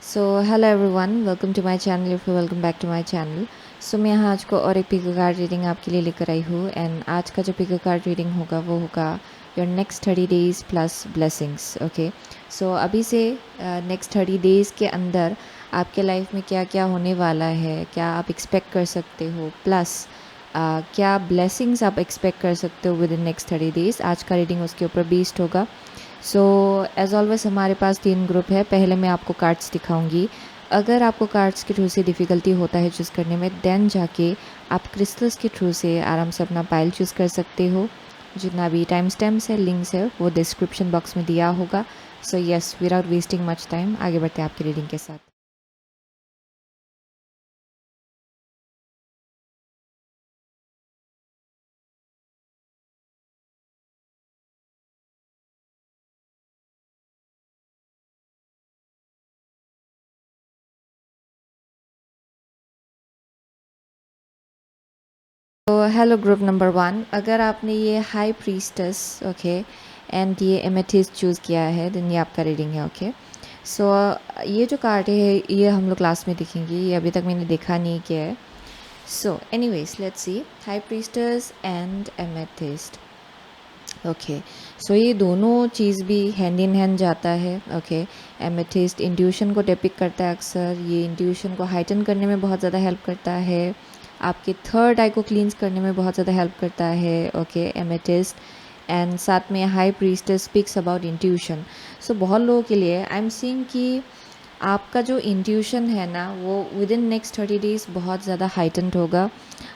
So hello everyone, welcome to my channel. If you welcome back to my channel. So मैं यहाँ आज को और एक पिको कार्ड रीडिंग आपके लिए लेकर आई हूँ। एंड आज का जो पिको कार्ड रीडिंग होगा वो होगा your next 30 days plus blessings. Okay, so अभी से नेक्स्ट 30 डेज़ के अंदर आपके लाइफ में क्या क्या होने वाला है, क्या आप एक्सपेक्ट कर सकते हो, प्लस क्या ब्लेसिंग्स आप एक्सपेक्ट कर सकते हो विद इन नेक्स्ट 30 डेज़। आज का रीडिंग उसके ऊपर बेस्ड होगा। सो एज़ ऑलवेज हमारे पास 3 ग्रुप है। पहले मैं आपको कार्ड्स दिखाऊंगी। अगर आपको कार्ड्स के थ्रू से डिफ़िकल्टी होता है चूज़ करने में, देन जाके आप क्रिस्टल्स के थ्रू से आराम से अपना पाइल चूज़ कर सकते हो। जितना भी टाइम स्टैम्प्स है, लिंक्स है, वो डिस्क्रिप्शन बॉक्स में दिया होगा। So yes, without wasting much time आगे बढ़ते हैं आपकी रीडिंग के साथ। तो हेलो ग्रुप नंबर 1, अगर आपने ये हाई प्रीस्टस ओके एंड ये एमेथिस्ट चूज़ किया है, देन ये आपका रीडिंग है। ओके, सो ये जो कार्ड है ये हम लोग क्लास में देखेंगे, ये अभी तक मैंने देखा नहीं किया है। So anyways let's see high priestess and amethyst. Okay, so ये दोनों चीज़ भी हैंड इन हैंड जाता है। ओके, एमेथिस्ट इंट्यूशन को डिपिक्ट करता है अक्सर। ये इंट्यूशन को हाइटन करने में बहुत ज़्यादा हेल्प करता है, आपके थर्ड आई को क्लींस करने में बहुत ज़्यादा हेल्प करता है। ओके, एमेथिस्ट एंड साथ में high priestess speaks about intuition. So बहुत लोगों के लिए आई एम सीइंग कि आपका जो इंट्यूशन है ना, वो विद इन नेक्स्ट 30 डेज़ बहुत ज़्यादा हाइटन्ड होगा।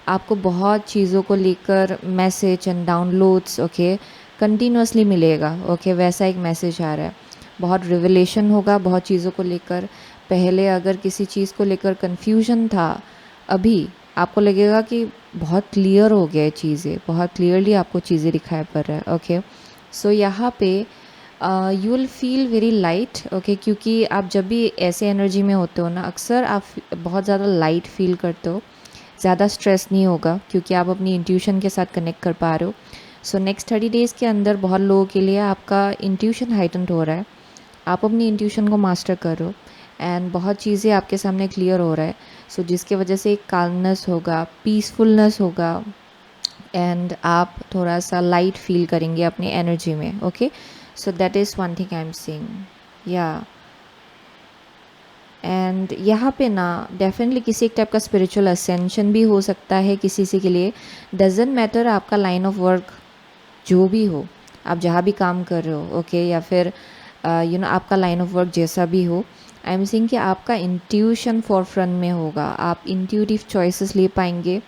आपको बहुत चीज़ों को लेकर message and downloads okay continuously मिलेगा। ओके, वैसा एक मैसेज आ रहा है। बहुत रिवलेशन होगा बहुत चीज़ों को लेकर। पहले अगर किसी चीज़ को लेकर कन्फ्यूजन था, अभी आपको लगेगा कि बहुत क्लियर हो गया है चीज़ें, बहुत क्लियरली आपको चीज़ें दिखाई पड़ रहा है। ओके, सो यहाँ पे you will feel very light. Okay, क्योंकि आप जब भी ऐसे एनर्जी में होते हो ना, अक्सर आप बहुत ज़्यादा लाइट फील करते हो, ज़्यादा स्ट्रेस नहीं होगा क्योंकि आप अपनी इंट्यूशन के साथ कनेक्ट कर पा रहे हो। सो नेक्स्ट 30 डेज़ के अंदर बहुत लोगों के लिए आपका इंट्यूशन हाइटन्ड हो रहा है, आप अपनी इंट्यूशन को मास्टर कर रहे हो एंड बहुत चीज़ें आपके सामने क्लियर हो रहा है। सो जिसके वजह से एक काल्मनेस होगा, पीसफुलनेस होगा एंड आप थोड़ा सा लाइट फील करेंगे अपनी एनर्जी में। Okay, so that is one thing I am seeing या। एंड यहाँ पे ना डेफिनेटली किसी एक टाइप का स्पिरिचुअल असेंशन भी हो सकता है किसी से के लिए। डजेंट मैटर आपका लाइन ऑफ वर्क जो भी हो, आप जहाँ भी काम कर रहे हो ओके, या फिर यू नो आपका लाइन ऑफ वर्क जैसा भी हो, आई एम सीइंग कि आपका इंट्यूशन फॉर फ्रंट में होगा। आप इंट्यूटिव चॉइसेस ले पाएंगे।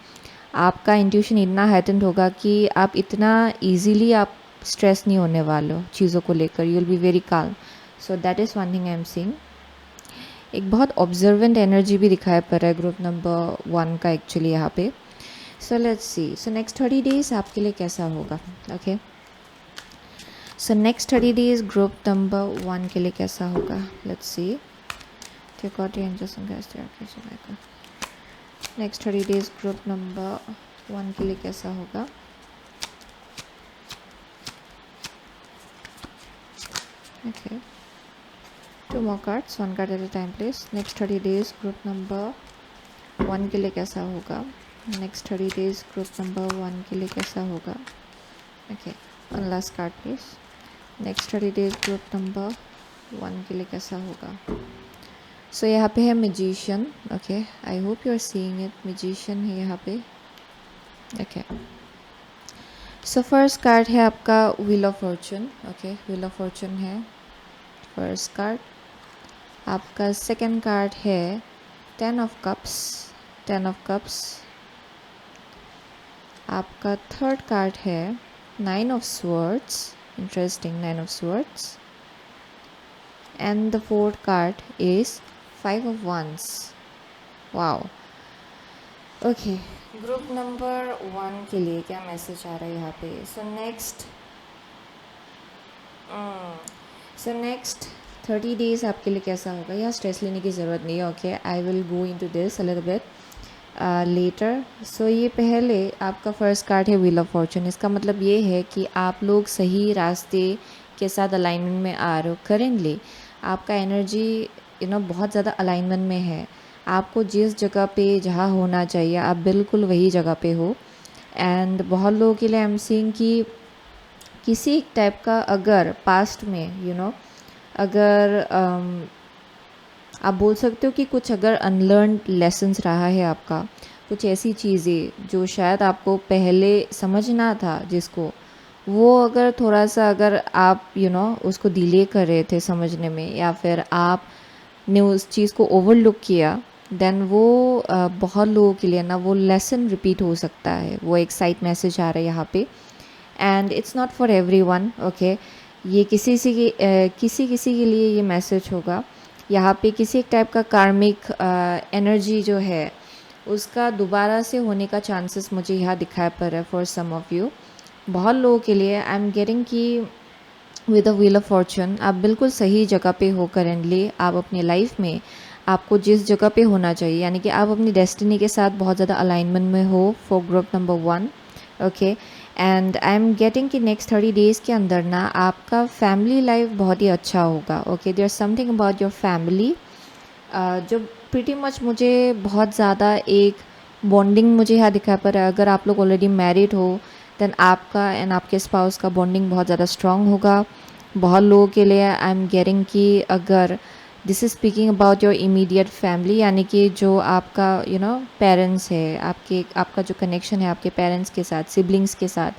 आपका इंट्यूशन इतना हाइटेंड होगा कि आप इतना इजीली आप स्ट्रेस नहीं होने वाले हो चीज़ों को लेकर। You will be very calm. So that is one thing I am seeing. एक बहुत ऑब्जर्वेंट एनर्जी भी दिखाई पड़ रहा है ग्रुप नंबर 1 का एक्चुअली यहाँ पे। So let's see, so next 30 days आपके लिए कैसा होगा। Okay, so next 30 days group number 1 के लिए कैसा होगा। Let's see, next 30 days group number 1 के लिए कैसा होगा। Okay, 2 more cards, 1 card at a time please. Next 30 days group number 1 के लिए कैसा होगा। नेक्स्ट 30 डेज़ ग्रुप नंबर 1 के लिए कैसा होगा। Okay, one last card please. Next 30 days group number 1 के लिए कैसा होगा। सो यहाँ पे है magician. Okay, I hope you are seeing it. Magician है यहाँ पे। ओके, सो फर्स्ट कार्ड है आपका wheel of fortune. Okay, wheel of fortune है फर्स्ट कार्ड आपका। सेकंड कार्ड है 10 ऑफ कप्स, 10 ऑफ कप्स आपका। थर्ड कार्ड है 9 of swords, interesting, 9 of swords, and the fourth card is 5 of wands. wow, okay, group number 1 के लिए क्या message आ रहा है यहाँ पे। सो नेक्स्ट 30 डेज़ आपके लिए कैसा होगा। यहाँ स्ट्रेस लेने की ज़रूरत नहीं है। Okay, I will go into this a little bit later. So ये पहले आपका फर्स्ट कार्ड है व्हील ऑफ फॉर्चून। इसका मतलब ये है कि आप लोग सही रास्ते के साथ अलाइनमेंट में आ रहे हो। करेंटली आपका एनर्जी बहुत ज़्यादा अलाइनमेंट में है, आपको जिस जगह पे जहाँ होना चाहिए आप बिल्कुल वही जगह पे हो। एंड बहुत लोगों के लिए आई एम सीइंग कि किसी एक टाइप का अगर पास्ट में अगर आप बोल सकते हो कि कुछ अगर अनलर्न लेसन्स रहा है आपका, कुछ ऐसी चीज़ें जो शायद आपको पहले समझना था जिसको, वो अगर थोड़ा सा अगर आप उसको डिले कर रहे थे समझने में, या फिर आपने उस चीज़ को ओवरलुक किया, देन वो बहुत लोगों के लिए ना वो लेसन रिपीट हो सकता है। वो एक साइड मैसेज आ रहा है यहाँ पे, and it's not for everyone, okay. ये किसी किसी के लिए ये मैसेज होगा। यहाँ पे किसी एक टाइप का कार्मिक एनर्जी जो है उसका दोबारा से होने का चांसेस मुझे यहाँ दिखाई पड़ रहा है फॉर सम ऑफ यू। बहुत लोगों के लिए आई एम गेटिंग कि with the wheel of Fortune आप बिल्कुल सही जगह पे हो करेंटली। आप अपनी लाइफ में आपको जिस जगह पे होना चाहिए, यानी कि आप अपनी डेस्टिनी के साथ बहुत ज़्यादा अलाइनमेंट में हो for group number 1, okay. And I am getting कि नेक्स्ट 30 डेज़ के अंदर ना आपका फैमिली लाइफ बहुत ही अच्छा होगा, okay. There something about your family जो प्रीटी मच मुझे बहुत ज़्यादा एक बॉन्डिंग मुझे यहाँ दिखा पड़ रहा है। अगर आप लोग ऑलरेडी मैरिड हो देन आपका एंड आपके स्पाउस का बॉन्डिंग बहुत ज़्यादा स्ट्रॉन्ग होगा। बहुत लोगों के लिए आई एम गेटिंग कि अगर this is speaking about your immediate family, यानी कि जो आपका पेरेंट्स है, आपका जो कनेक्शन है आपके पेरेंट्स के साथ, सिबलिंग्स के साथ,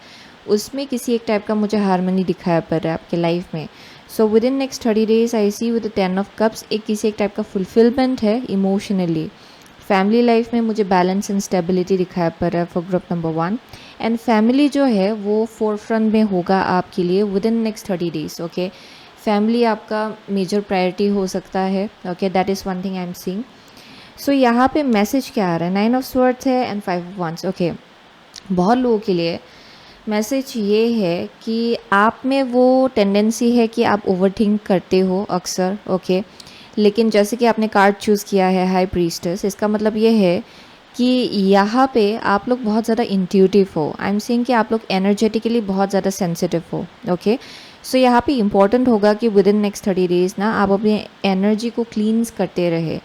उसमें किसी एक टाइप का मुझे हारमोनी दिखाया पड़ रहा है आपके लाइफ में। So within next 30 days I see with 10 of cups एक किसी एक टाइप का फुलफिलमेंट है इमोशनली। फैमिली लाइफ में मुझे बैलेंस एंड स्टेबिलिटी दिखाया पड़ रहा है for group number 1, and family जो है वो फोरफ्रंट में होगा आपके लिए within next 30 days, okay. Family आपका मेजर प्रायोरिटी हो सकता है, okay. That is one thing I am seeing. So यहाँ पे मैसेज क्या आ रहा है, 9 ऑफ स्वर्ड्स है एंड 5 ऑफ वंस, ओके। बहुत लोगों के लिए मैसेज ये है कि आप में वो टेंडेंसी है कि आप ओवरथिंक करते हो अक्सर, ओके। लेकिन जैसे कि आपने कार्ड चूज़ किया है हाई प्रीस्टेस, इसका मतलब ये है कि यहाँ पे आप लोग बहुत ज़्यादा इंट्यूटिव हो। आई एम सेइंग कि आप लोग एनर्जेटिकली बहुत ज़्यादा सेंसिटिव हो, ओके। सो यहाँ पे इम्पॉर्टेंट होगा कि विद इन नेक्स्ट 30 डेज़ ना आप अपनी एनर्जी को क्लींस करते रहे।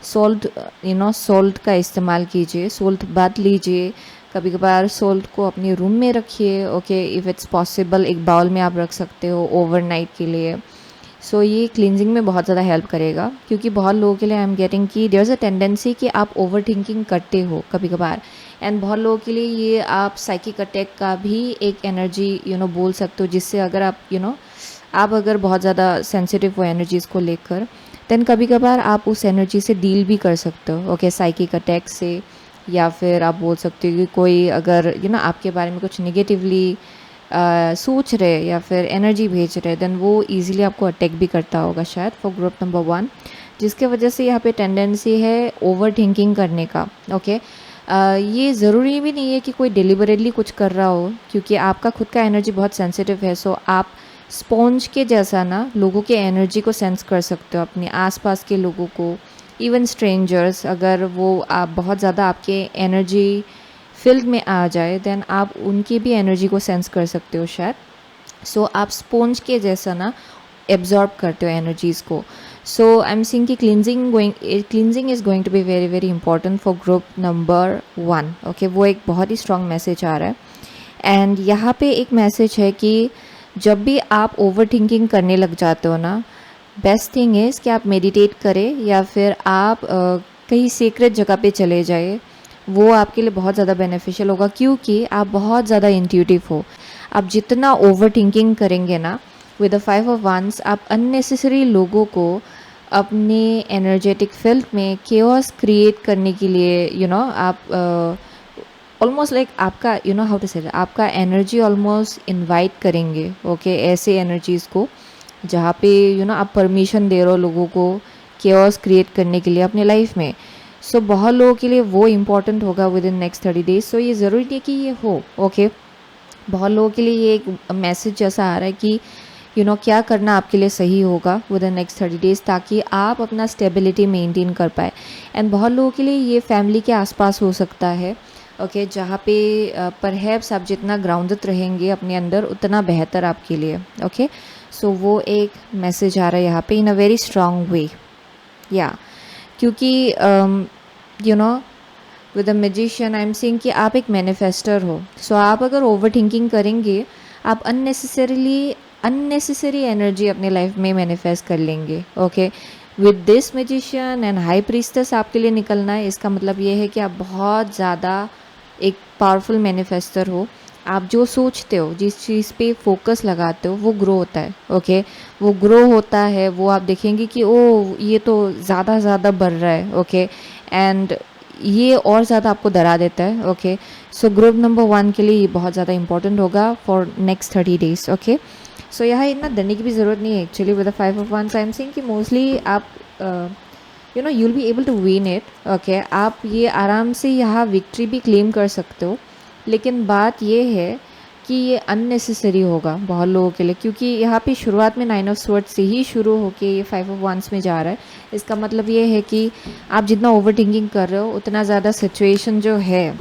सॉल्ट का इस्तेमाल कीजिए, सॉल्ट बात लीजिए, कभी कभार सॉल्ट को अपने रूम में रखिए, ओके। इफ़ इट्स पॉसिबल एक बाउल में आप रख सकते हो ओवरनाइट के लिए। सो ये क्लींजिंग में बहुत ज़्यादा हेल्प करेगा, क्योंकि बहुत लोगों के लिए आई एम गेटिंग कि देयर इज़ अ टेंडेंसी कि आप ओवर थिंकिंग करते हो कभी कभार, एंड बहुत लोगों के लिए ये आप साइकिक अटैक का भी एक एनर्जी बोल सकते हो, जिससे अगर आप आप अगर बहुत ज़्यादा सेंसिटिव हो एनर्जीज़ को लेकर, देन कभी कभार आप उस एनर्जी से डील भी कर सकते हो, ओके, साइकिक अटैक से। या फिर आप बोल सकते हो कि कोई अगर आपके बारे में कुछ निगेटिवली सोच रहे या फिर एनर्जी भेज रहे, देन वो इजीली आपको अटैक भी करता होगा शायद फॉर ग्रुप नंबर 1, जिसके वजह से यहाँ पे टेंडेंसी है ओवर थिंकिंग करने का, ओके। ये ज़रूरी भी नहीं है कि कोई डिलिबरेटली कुछ कर रहा हो, क्योंकि आपका खुद का एनर्जी बहुत सेंसिटिव है। सो आप स्पॉन्ज के जैसा ना लोगों के एनर्जी को सेंस कर सकते हो, अपने आसपास के लोगों को, इवन स्ट्रेंजर्स, अगर वो आप बहुत ज़्यादा आपके एनर्जी फील्ड में आ जाए, देन आप उनकी भी एनर्जी को सेंस कर सकते हो शायद। सो आप स्पॉन्ज के जैसा ना एब्जॉर्ब करते हो एनर्जीज़ को। सो आई एम सीइंग कि cleansing is going to be very very important for group number 1, okay. वो एक बहुत ही स्ट्रॉन्ग मैसेज आ रहा है। एंड यहाँ पे एक मैसेज है कि जब भी आप ओवर थिंकिंग करने लग जाते हो ना, बेस्ट थिंग इज़ कि आप मेडिटेट करें या फिर आप कहीं सीक्रेट जगह पे चले जाए। वो आपके लिए बहुत ज़्यादा बेनिफिशियल होगा, क्योंकि आप बहुत ज़्यादा इंट्यूटिव हो। आप जितना ओवर थिंकिंग करेंगे ना, विद द 5 ऑफ वंस आप अननेसेसरी लोगों को अपने एनर्जेटिक फील्ड में केओस क्रिएट करने के लिए आप ऑलमोस्ट लाइक आपका हाउ टू से आपका एनर्जी ऑलमोस्ट इनवाइट करेंगे, ओके, ऐसे एनर्जीज़ को जहाँ पे आप परमिशन दे रहे हो लोगों को केओस क्रिएट करने के लिए अपने लाइफ में। सो बहुत लोगों के लिए वो इम्पॉर्टेंट होगा विद इन नेक्स्ट 30 डेज। सो ये ज़रूरी नहीं कि ये हो, ओके। बहुत लोगों के लिए ये एक मैसेज जैसा आ रहा है कि क्या करना आपके लिए सही होगा विद इन नेक्स्ट 30 डेज, ताकि आप अपना स्टेबिलिटी मेंटेन कर पाए। एंड बहुत लोगों के लिए ये फैमिली के आसपास हो सकता है, ओके, जहाँ पे परहैप्स आप जितना ग्राउंडेड रहेंगे अपने अंदर उतना बेहतर आपके लिए, ओके। सो वो एक मैसेज आ रहा है यहाँ पे इन अ वेरी स्ट्रॉन्ग वे। या क्योंकि you know with the magician I am saying कि आप एक मैनिफेस्टर हो. सो आप अगर ओवर थिंकिंग करेंगे, आप अननेसेसरी एनर्जी अपने लाइफ में मैनिफेस्ट कर लेंगे. Okay, with this magician and high priestess आपके लिए निकलना है, इसका मतलब ये है कि आप बहुत ज़्यादा एक पावरफुल मैनिफेस्टर हो. आप जो सोचते हो, जिस चीज़ पे फोकस लगाते हो, वो ग्रो होता है. ओके, वो ग्रो होता है, वो आप देखेंगे कि ओ ये तो ज़्यादा बढ़ रहा है. ओके, एंड ये और ज़्यादा आपको डरा देता है. ओके, सो ग्रुप नंबर 1 के लिए ये बहुत ज़्यादा इंपॉर्टेंट होगा for next 30 days. Okay, so यहाँ इतना डरने की भी ज़रूरत नहीं है actually. With the 5 of wands I am saying कि मोस्टली आप you'll be able to win it. Okay, आप ये आराम से यहाँ विक्ट्री भी क्लेम कर सकते हो. लेकिन बात ये है कि ये अननेसेसरी होगा बहुत लोगों के लिए, क्योंकि यहाँ पे शुरुआत में 9 ऑफ swords से ही शुरू होके ये 5 ऑफ wands में जा रहा है. इसका मतलब ये है कि आप जितना ओवर थिंकिंग कर रहे हो, उतना ज़्यादा सिचुएशन जो है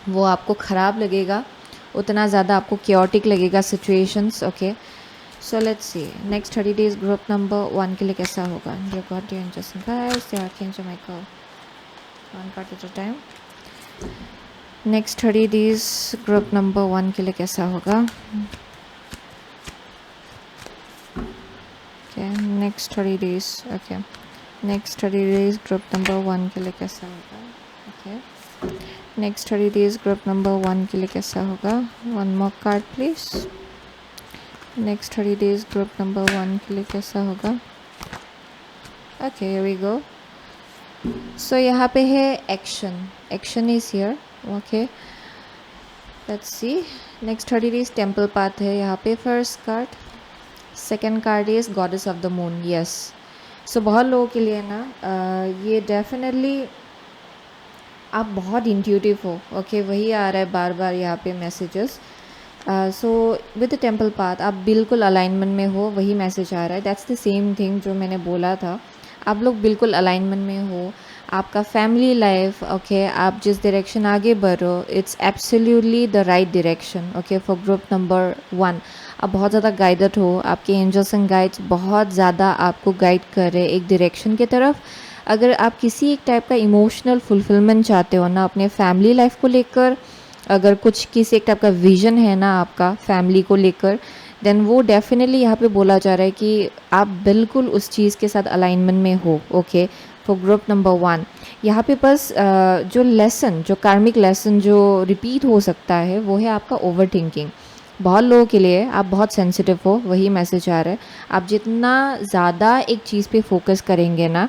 वो आपको ख़राब लगेगा, उतना ज़्यादा आपको chaotic लगेगा situations. Okay, so let's see next 30 days group number 1 के लिए कैसा होगा. Dear God, dear angels and guides, dear archangel Michael, one part at a time. Next 30 days group number 1 के लिए कैसा होगा. Okay, next 30 days. Okay, next 30 days group number 1 के लिए कैसा होगा. Okay, next 30 days group number 1 के लिए कैसा होगा. One more card please. Next 30 days group number 1 के लिए कैसा होगा. Okay, here we go. So यहाँ पे है action is here. Okay, let's see. Next 30 days temple path है यहाँ पे. First card, second card is goddess of the moon. Yes, so बहुत लोगों के लिए ना ये डेफिनेटली आप बहुत इंट्यूटिव हो. ओके, वही आ रहा है बार बार यहाँ पे messages. So with the temple path आप बिल्कुल अलाइनमेंट में हो, वही मैसेज आ रहा है. दैट्स द सेम थिंग जो मैंने बोला था. आप लोग बिल्कुल अलाइनमेंट में हो. आपका फैमिली लाइफ, ओके, आप जिस डायरेक्शन आगे बढ़ो, it's absolutely the right direction. Okay, for group number 1 आप बहुत ज़्यादा गाइडेड हो. आपके एंजल्स एंड गाइड्स बहुत ज़्यादा आपको गाइड कर रहे हैं एक डायरेक्शन की तरफ. अगर आप किसी एक टाइप का इमोशनल फुलफिलमेंट चाहते हो ना अपने फैमिली लाइफ को लेकर, अगर कुछ किसी एक टाइप का विजन है ना आपका फैमिली को लेकर, देन वो डेफिनेटली यहाँ पे बोला जा रहा है कि आप बिल्कुल उस चीज़ के साथ अलाइनमेंट में हो. ओके, फॉर ग्रुप नंबर 1 यहाँ पे बस जो लेसन, जो कार्मिक लेसन जो रिपीट हो सकता है, वो है आपका ओवर थिंकिंग. बहुत लोगों के लिए आप बहुत सेंसिटिव हो, वही मैसेज आ रहा है. आप जितना ज़्यादा एक चीज़ पे फोकस करेंगे ना,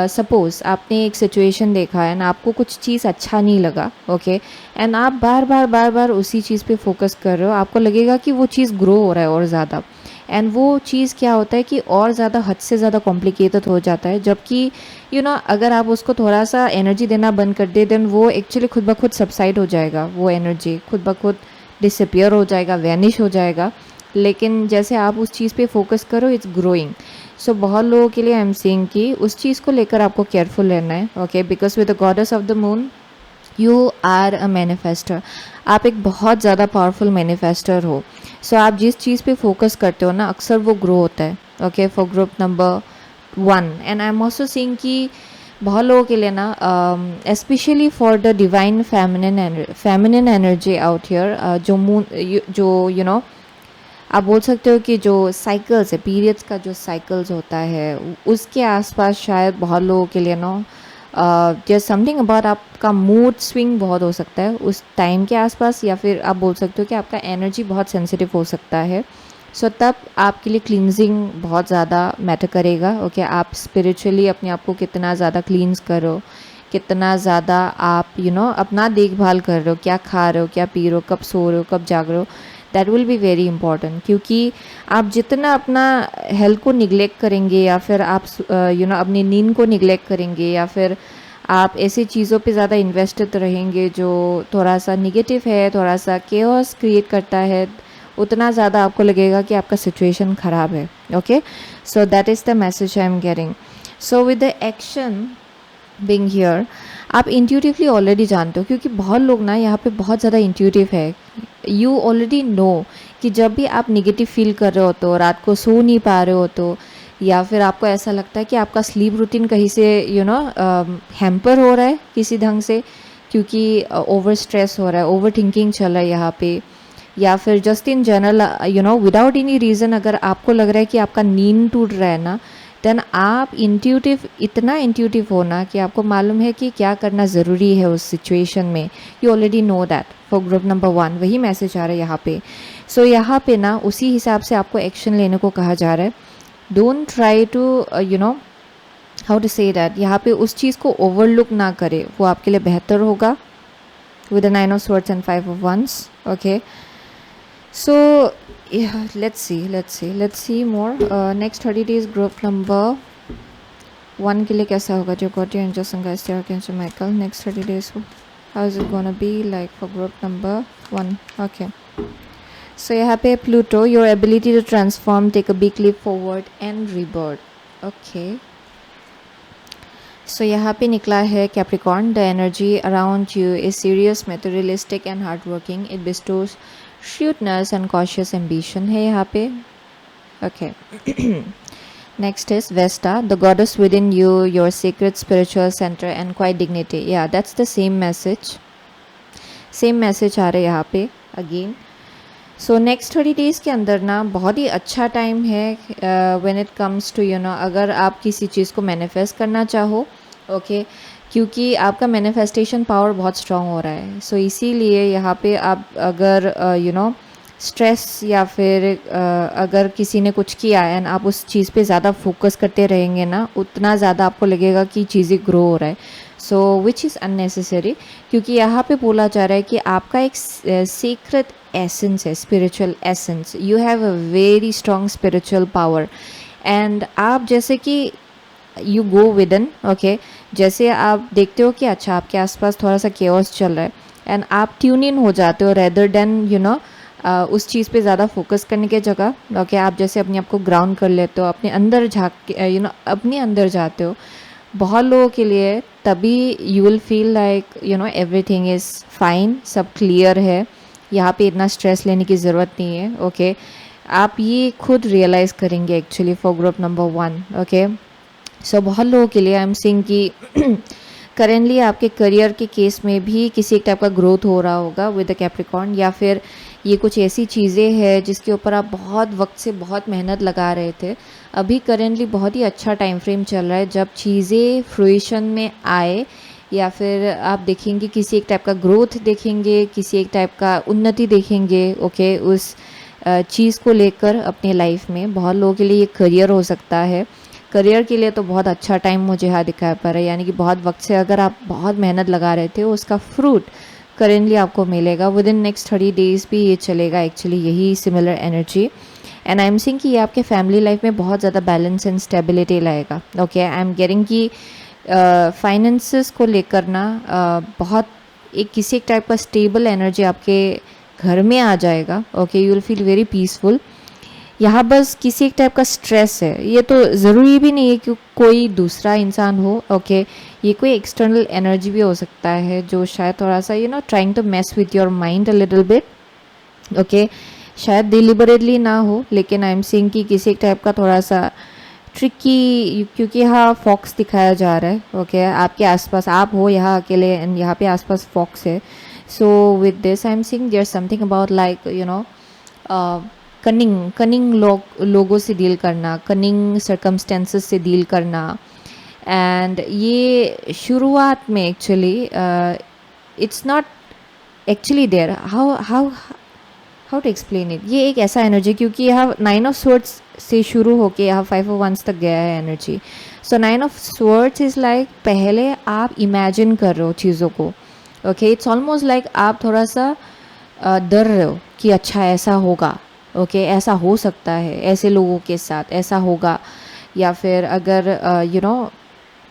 सपोज़ आपने एक सिचुएशन देखा है ना, आपको कुछ चीज़ अच्छा नहीं लगा. ओके, एंड आप बार बार उसी चीज़ पे फोकस कर रहे हो, आपको लगेगा कि वो चीज़ ग्रो हो रहा है और ज़्यादा. एंड वो चीज़ क्या होता है कि और ज़्यादा हद से ज़्यादा कॉम्प्लिकेटेड हो जाता है. जबकि अगर आप उसको थोड़ा सा एनर्जी देना बंद कर दे, देन वो एक्चुअली खुद ब खुद सबसाइड हो जाएगा. वो एनर्जी खुद ब खुद डिसअपियर हो जाएगा, वैनिश हो जाएगा. लेकिन जैसे आप उस चीज़ पे फोकस करो, इट्स ग्रोइंग. सो बहुत लोगों के लिए आई एम सेइंग कि उस चीज़ को लेकर आपको केयरफुल रहना है. Okay, because with the goddess of the moon you are a manifester. आप एक बहुत ज़्यादा पावरफुल मैनिफेस्टर हो. सो आप जिस चीज़ पे फोकस करते हो ना, अक्सर वो ग्रो होता है. Okay, for group number 1. And I am also seeing कि बहुत लोगों के लिए ना, specially for the divine feminine energy out here, जो मून जो आप बोल सकते हो कि जो साइकिल्स है, पीरियड्स का जो साइकिल्स होता है, उसके आसपास शायद बहुत लोगों के लिए ना जस्ट समथिंग अबाउट आपका मूड स्विंग बहुत हो सकता है उस टाइम के आसपास, या फिर आप बोल सकते हो कि आपका एनर्जी बहुत सेंसिटिव हो सकता है. सो तब आपके लिए क्लींजिंग बहुत ज़्यादा मैटर करेगा. ओके, आप स्पिरिचुअली अपने आप को कितना ज़्यादा क्लींस करो, कितना ज़्यादा आप अपना देखभाल कर रहे हो, क्या खा रहे हो, क्या पी रहे हो, कब सो रहे हो, कब जाग रहे हो. That will be very important, क्योंकि आप जितना अपना हेल्थ को निगलेक्ट करेंगे, या फिर आप अपनी नींद को निगलेक्ट करेंगे, या फिर आप ऐसी चीज़ों पे ज़्यादा इन्वेस्टेड रहेंगे जो थोड़ा सा निगेटिव है, थोड़ा सा केओस क्रिएट करता है, उतना ज़्यादा आपको लगेगा कि आपका सिचुएशन ख़राब है. Okay, so that is the message I am getting. So with the action being here, आप इंट्यूटिवली ऑलरेडी जानते हो, क्योंकि बहुत लोग ना यहाँ पे बहुत ज़्यादा इंट्यूटिव है. यू ऑलरेडी नो कि जब भी आप निगेटिव फील कर रहे हो, तो रात को सो नहीं पा रहे हो, तो या फिर आपको ऐसा लगता है कि आपका स्लीप रूटीन कहीं से हैम्पर हो रहा है किसी ढंग से, क्योंकि ओवर स्ट्रेस हो रहा है, ओवर थिंकिंग चल रहा है यहाँ पे, या फिर just in general without any reason अगर आपको लग रहा है कि आपका नींद टूट रहा है ना, देन आप इतना इंट्यूटिव होना कि आपको मालूम है कि क्या करना ज़रूरी है उस सिचुएशन में। You already know that for group number 1 वही मैसेज आ रहा है यहाँ पे। सो यहाँ पे ना उसी हिसाब से आपको एक्शन लेने को कहा जा रहा है। Don't try to how to say that, यहाँ पे उस चीज़ को ओवरलुक ना करे, वो आपके लिए बेहतर होगा। With the 9 of swords and 5 of wands, okay. So yeah, let's see more. Next 30 days group number 1 के लिए कैसा होगा? जो got your angels and guides, Tarot, Archangel Michael. Next 30 days, how is it gonna be like for group number 1? Okay. So यहाँ पे Pluto, your ability to transform, take a big leap forward and rebirth. Okay. So यहाँ पे निकला है Capricorn. The energy around you is serious, materialistic and hardworking. It bestows shrewdness and cautious ambition है यहाँ पे. Okay. Next is Vesta, the goddess within you, your sacred spiritual center and quiet dignity. Yeah, that's the same message. Same message आ रहा है यहाँ पे again. So next 30 days के अंदर ना बहुत ही अच्छा टाइम है when it comes to अगर आप किसी चीज़ को मैनिफेस्ट करना चाहो, ओके, क्योंकि आपका मैनिफेस्टेशन पावर बहुत स्ट्रॉन्ग हो रहा है। सो इसीलिए यहाँ पे आप अगर स्ट्रेस या फिर अगर किसी ने कुछ किया है एंड आप उस चीज़ पे ज़्यादा फोकस करते रहेंगे ना, उतना ज़्यादा आपको लगेगा कि चीज़ें ग्रो हो रहा है। सो विच इज़ अननेसेसरी, क्योंकि यहाँ पे बोला जा रहा है कि आपका एक सीक्रेट एसेंस है, spiritual essence. You have a very strong spiritual power and आप जैसे कि यू गो विदन, ओके, जैसे आप देखते हो कि अच्छा आपके आसपास थोड़ा सा केओस चल रहा है एंड आप ट्यून इन हो जाते हो रेदर देन उस चीज़ पे ज़्यादा फोकस करने की जगह, ओके, आप जैसे अपने आप को ग्राउंड कर लेते हो, अपने अंदर झाँक के अपने अंदर जाते हो। बहुत लोगों के लिए तभी you will feel like everything is fine, सब क्लियर है, यहाँ पे इतना स्ट्रेस लेने की ज़रूरत नहीं है, ओके। आप ये खुद रियलाइज़ करेंगे actually for group number 1, okay. So बहुत लोगों के लिए आई एम सेइंग कि करेंटली आपके करियर के केस में भी किसी एक टाइप का ग्रोथ हो रहा होगा विद द कैप्रिकॉर्न, या फिर ये कुछ ऐसी चीज़ें हैं जिसके ऊपर आप बहुत वक्त से बहुत मेहनत लगा रहे थे। अभी करेंटली बहुत ही अच्छा टाइम फ्रेम चल रहा है जब चीज़ें फ्रूइशन में आए, या फिर आप देखेंगे किसी एक टाइप का ग्रोथ देखेंगे, किसी एक टाइप का उन्नति देखेंगे, ओके, उस चीज़ को लेकर अपने लाइफ में। बहुत लोगों के लिए ये करियर हो सकता है। करियर के लिए तो बहुत अच्छा टाइम मुझे यहाँ दिखाई पड़ रहा है, यानी कि बहुत वक्त से अगर आप बहुत मेहनत लगा रहे थे उसका फ्रूट करेंटली आपको मिलेगा। विद इन नेक्स्ट 30 डेज भी ये चलेगा एक्चुअली, यही similar energy. And I am seeing कि ये आपके फैमिली लाइफ में बहुत ज़्यादा बैलेंस एंड स्टेबिलिटी लाएगा, ओके। आई एम गेटिंग कि फाइनेंसेस को लेकर ना बहुत एक किसी एक टाइप का स्टेबल एनर्जी आपके घर में आ जाएगा, okay. You will feel very peaceful. यहाँ बस किसी एक टाइप का स्ट्रेस है, ये तो ज़रूरी भी नहीं है कि कोई दूसरा इंसान हो, ओके। ये कोई एक्सटर्नल एनर्जी भी हो सकता है जो शायद थोड़ा सा trying to mess with your mind a little bit, okay. शायद डिलिबरेटली ना हो, लेकिन आई एम सीइंग कि किसी एक टाइप का थोड़ा सा ट्रिकी, क्योंकि यहाँ फॉक्स दिखाया जा रहा है, ओके। आपके आसपास आप हो यहाँ अकेले एंड यहाँ पे आसपास फॉक्स है। So with this I am seeing there something about like cunning लोगों से डील करना, कनिंग सर्कमस्टेंसेस से डील करना। एंड ये शुरुआत में actually it's not actually there, how to explain it. ये एक ऐसा एनर्जी, क्योंकि यहाँ 9 ऑफ स्वॉर्ड्स से शुरू होके यहाँ 5 ऑफ वंस तक गया है energy. So 9 of swords is like पहले आप इमेजिन कर रहे हो चीज़ों को, ओके। इट्स ऑलमोस्ट लाइक आप थोड़ा सा डर रहे हो कि अच्छा ऐसा होगा, ओके, ऐसा हो सकता है, ऐसे लोगों के साथ ऐसा होगा, या फिर अगर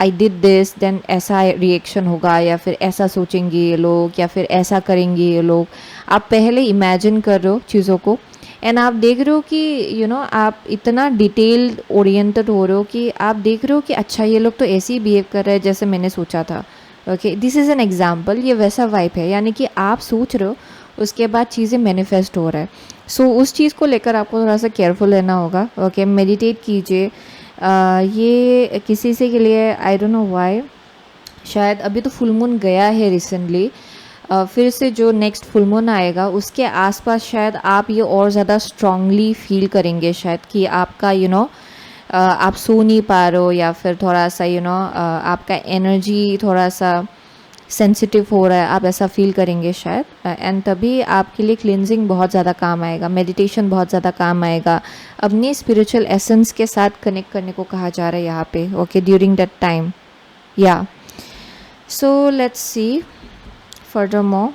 आई डिड दिस देन ऐसा रिएक्शन होगा, या फिर ऐसा सोचेंगे ये लोग, या फिर ऐसा करेंगे ये लोग। आप पहले इमेजिन कर रहे हो चीज़ों को एंड आप देख रहे हो कि आप इतना डिटेल्ड ओरिएंटेड हो रहे हो कि आप देख रहे हो कि अच्छा ये लोग तो ऐसे ही बिहेव कर रहे हैं जैसे मैंने सोचा था, okay. This is an example, ये वैसा वाइब है, यानी कि आप सोच रहे हो उसके बाद चीज़ें मैनिफेस्ट हो रहा है। सो उस चीज़ को लेकर आपको थोड़ा सा केयरफुल रहना होगा, ओके। मेडिटेट कीजिए, ये किसी से के लिए आई डोंट नो व्हाई, शायद अभी तो फुल मून गया है रिसेंटली, फिर से जो नेक्स्ट फुल मून आएगा उसके आसपास शायद आप ये और ज़्यादा स्ट्रांगली फील करेंगे शायद कि आपका आप सो नहीं पा रहे हो, या फिर थोड़ा सा आपका एनर्जी थोड़ा सा सेंसिटिव हो रहा है, आप ऐसा फील करेंगे शायद। एंड तभी आपके लिए क्लिनजिंग बहुत ज़्यादा काम आएगा, मेडिटेशन बहुत ज़्यादा काम आएगा, अपने स्पिरिचुअल एसेंस के साथ कनेक्ट करने को कहा जा रहा है यहाँ पे, ओके, ड्यूरिंग दैट टाइम। या so let's see furthermore,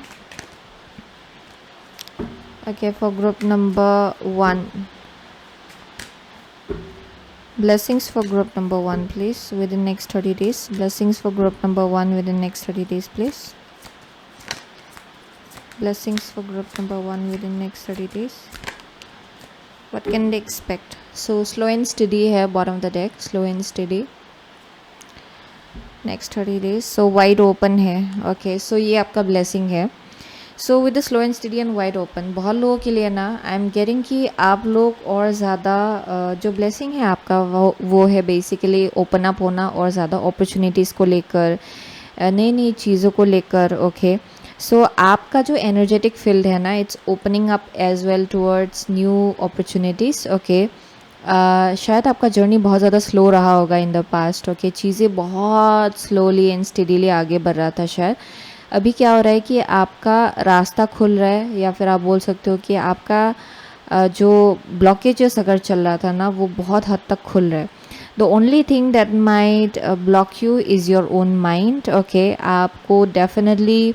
okay, for group number 1, blessings for group number 1 please within next 30 days. Blessings for group number 1 within next 30 days please. Blessings for group number 1 within next 30 days. What can they expect? So slow and steady है bottom of the deck, slow and steady next 30 days. So wide open है, okay, so ये आपका blessing है. So with the slow and study and wide open, बहुत लोगों के लिए ना आई एम गेटिंग कि आप लोग और ज़्यादा जो ब्लेसिंग है आपका वो है बेसिकली ओपन अप होना, और ज़्यादा अपॉर्चुनिटीज़ को लेकर, नई नई चीज़ों को लेकर, ओके. सो आपका जो एनर्जेटिक फील्ड है ना, it's opening up as well towards new opportunities, okay. शायद आपका जर्नी बहुत ज़्यादा स्लो रहा होगा इन द पास्ट, ओके, चीज़ें बहुत स्लोली एंड स्टडीली आगे बढ़ रहा था शायद. अभी क्या हो रहा है कि आपका रास्ता खुल रहा है, या फिर आप बोल सकते हो कि आपका जो ब्लॉकेजेस अगर चल रहा था ना वो बहुत हद तक खुल रहा है. The only thing that might block you is your own mind, okay. आपको डेफिनेटली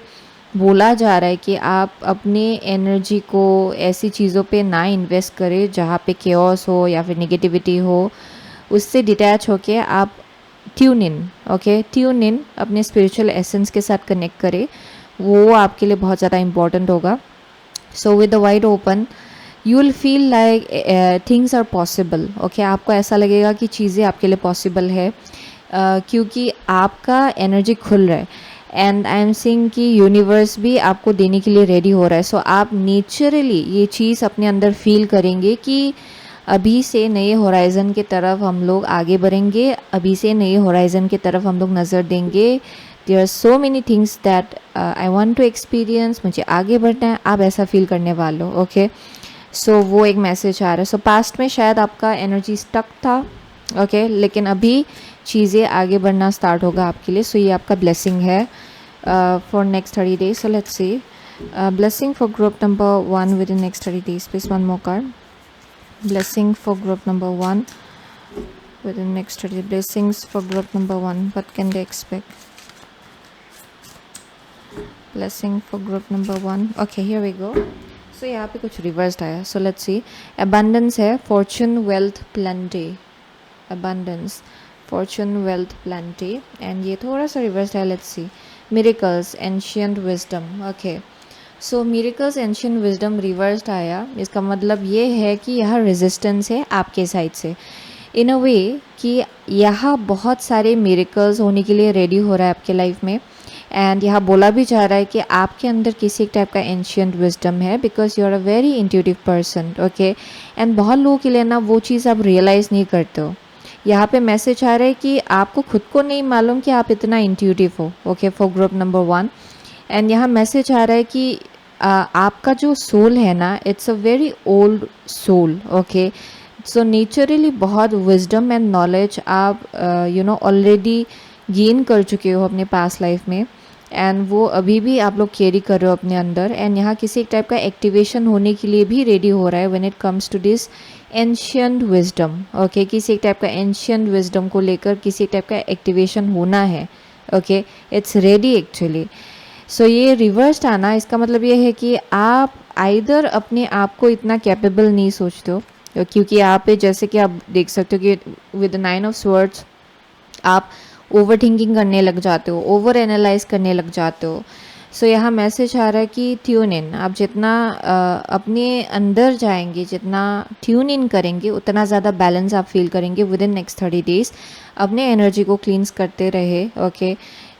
बोला जा रहा है कि आप अपने एनर्जी को ऐसी चीज़ों पे ना इन्वेस्ट करें जहाँ पे केओस हो या फिर निगेटिविटी हो. उससे डिटैच होके आप tune in, okay, tune in अपने स्पिरिचुअल एसेंस के साथ कनेक्ट करें, वो आपके लिए बहुत ज़्यादा इंपॉर्टेंट होगा. So with the wide open you will feel like things are possible, okay. आपको ऐसा लगेगा कि चीज़ें आपके लिए पॉसिबल है, क्योंकि आपका एनर्जी खुल रहा है. एंड आई एम सीइंग कि यूनिवर्स भी आपको देने के लिए रेडी हो रहा है. सो आप नेचुरली ये चीज़ अपने अंदर फील करेंगे कि अभी से नए होराइज़न की तरफ हम लोग आगे बढ़ेंगे, अभी से नए होराइज़न की तरफ हम लोग नज़र देंगे. There are so many things that I want to experience, मुझे आगे बढ़ना है, आप ऐसा फील करने वाले हो, ओके. सो वो एक मैसेज आ रहा है. सो पास्ट में शायद आपका एनर्जी स्टक था, ओके, लेकिन अभी चीज़ें आगे बढ़ना स्टार्ट होगा आपके लिए. सो ये आपका ब्लेसिंग है for next 30 days. So let's C blessing for group number 1 with in next 30 days please. One more card. Blessing for group number 1 within next 30 days. Blessings for group number 1. What can they expect? Blessing for group number 1. Okay, here we go. So यहाँ पे कुछ reversed आया. So let's see. Abundance है, fortune, wealth, plenty. Abundance, fortune, wealth, plenty. And ये थोड़ा सा reversed है. Let's see. Miracles, ancient wisdom. Okay. So miracles ancient wisdom reversed आया. इसका मतलब ये है कि यहाँ रेजिस्टेंस है आपके साइड से, इन अ वे कि यहाँ बहुत सारे मिरेकल्स होने के लिए रेडी हो रहा है आपके लाइफ में. एंड यहाँ बोला भी जा रहा है कि आपके अंदर किसी एक टाइप का एंशिएंट विजडम है, because you are a very intuitive person, okay. And बहुत लोगों के लिए ना वो चीज़ आप रियलाइज़ नहीं करते हो. यहाँ पे मैसेज आ रहा है कि आपको खुद को नहीं मालूम कि आप इतना इंट्यूटिव हो, okay, for group number 1. And यहाँ मैसेज आ रहा है कि आपका जो सोल है ना, it's a very old soul, okay. So naturally बहुत विजडम एंड नॉलेज आप ऑलरेडी गेन कर चुके हो अपने पास्ट लाइफ में, एंड वो अभी भी आप लोग कैरी कर रहे हो अपने अंदर. एंड यहाँ किसी एक टाइप का एक्टिवेशन होने के लिए भी रेडी हो रहा है when it comes to this ancient wisdom, okay. किसी एक टाइप का एंशिएंट विजडम को लेकर किसी एक टाइप का एक्टिवेशन होना है, okay. It's ready actually. So ये रिवर्स्ड आना, इसका मतलब ये है कि आप आइदर अपने आप को इतना कैपेबल नहीं सोचते हो, क्योंकि यहाँ पे जैसे कि आप देख सकते हो कि विद 9 ऑफ स्वर्ड्स आप ओवर थिंकिंग करने लग जाते हो, ओवर एनालाइज करने लग जाते हो. सो यहाँ मैसेज आ रहा है कि ट्यून इन. आप जितना अपने अंदर जाएंगे, जितना ट्यून इन करेंगे, उतना ज़्यादा बैलेंस आप फील करेंगे विद इन नेक्स्ट 30 डेज. अपने एनर्जी को क्लींस करते रहे, ओके,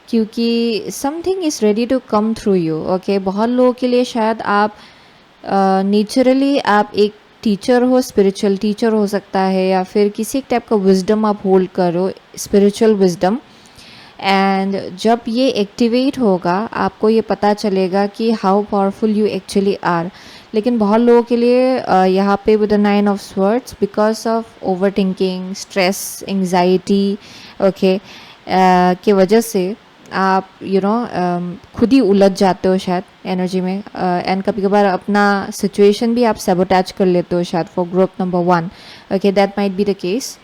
क्योंकि something is ready to come through you, okay. बहुत लोगों के लिए शायद आप नेचुरली आप एक टीचर हो, स्पिरिचुअल टीचर हो सकता है, या फिर किसी एक टाइप का विजडम आप होल्ड करो, स्पिरिचुअल विजडम। एंड जब ये एक्टिवेट होगा आपको ये पता चलेगा कि how powerful you actually are. लेकिन बहुत लोगों के लिए यहाँ पे with the 9 of swords, because of over thinking, stress, anxiety, okay, की वजह से आप खुद ही उलझ जाते हो शायद एनर्जी में, एंड कभी कभार अपना सिचुएशन भी आप सैबोटैज कर लेते हो शायद for group number 1। Okay, that might be the case.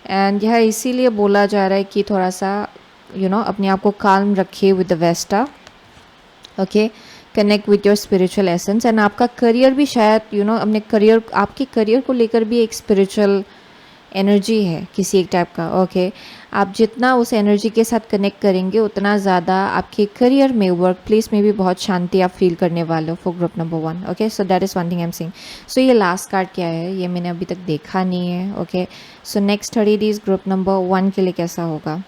And यह इसीलिए बोला जा रहा है कि थोड़ा सा अपने आप को काल्म रखिए with the Vesta. Okay, connect with your spiritual essence. And आपका करियर भी शायद अपने करियर, आपके करियर को लेकर भी एक स्पिरिचुअल एनर्जी है किसी एक टाइप का। ओके, आप जितना उस एनर्जी के साथ कनेक्ट करेंगे उतना ज़्यादा आपके करियर में, वर्क प्लेस में भी बहुत शांति आप फील करने वाले हो for group number 1। Okay, so that is one thing I am saying. So ये लास्ट कार्ड क्या है, ये मैंने अभी तक देखा नहीं है। Okay, so next 30 days group number 1 के लिए कैसा होगा।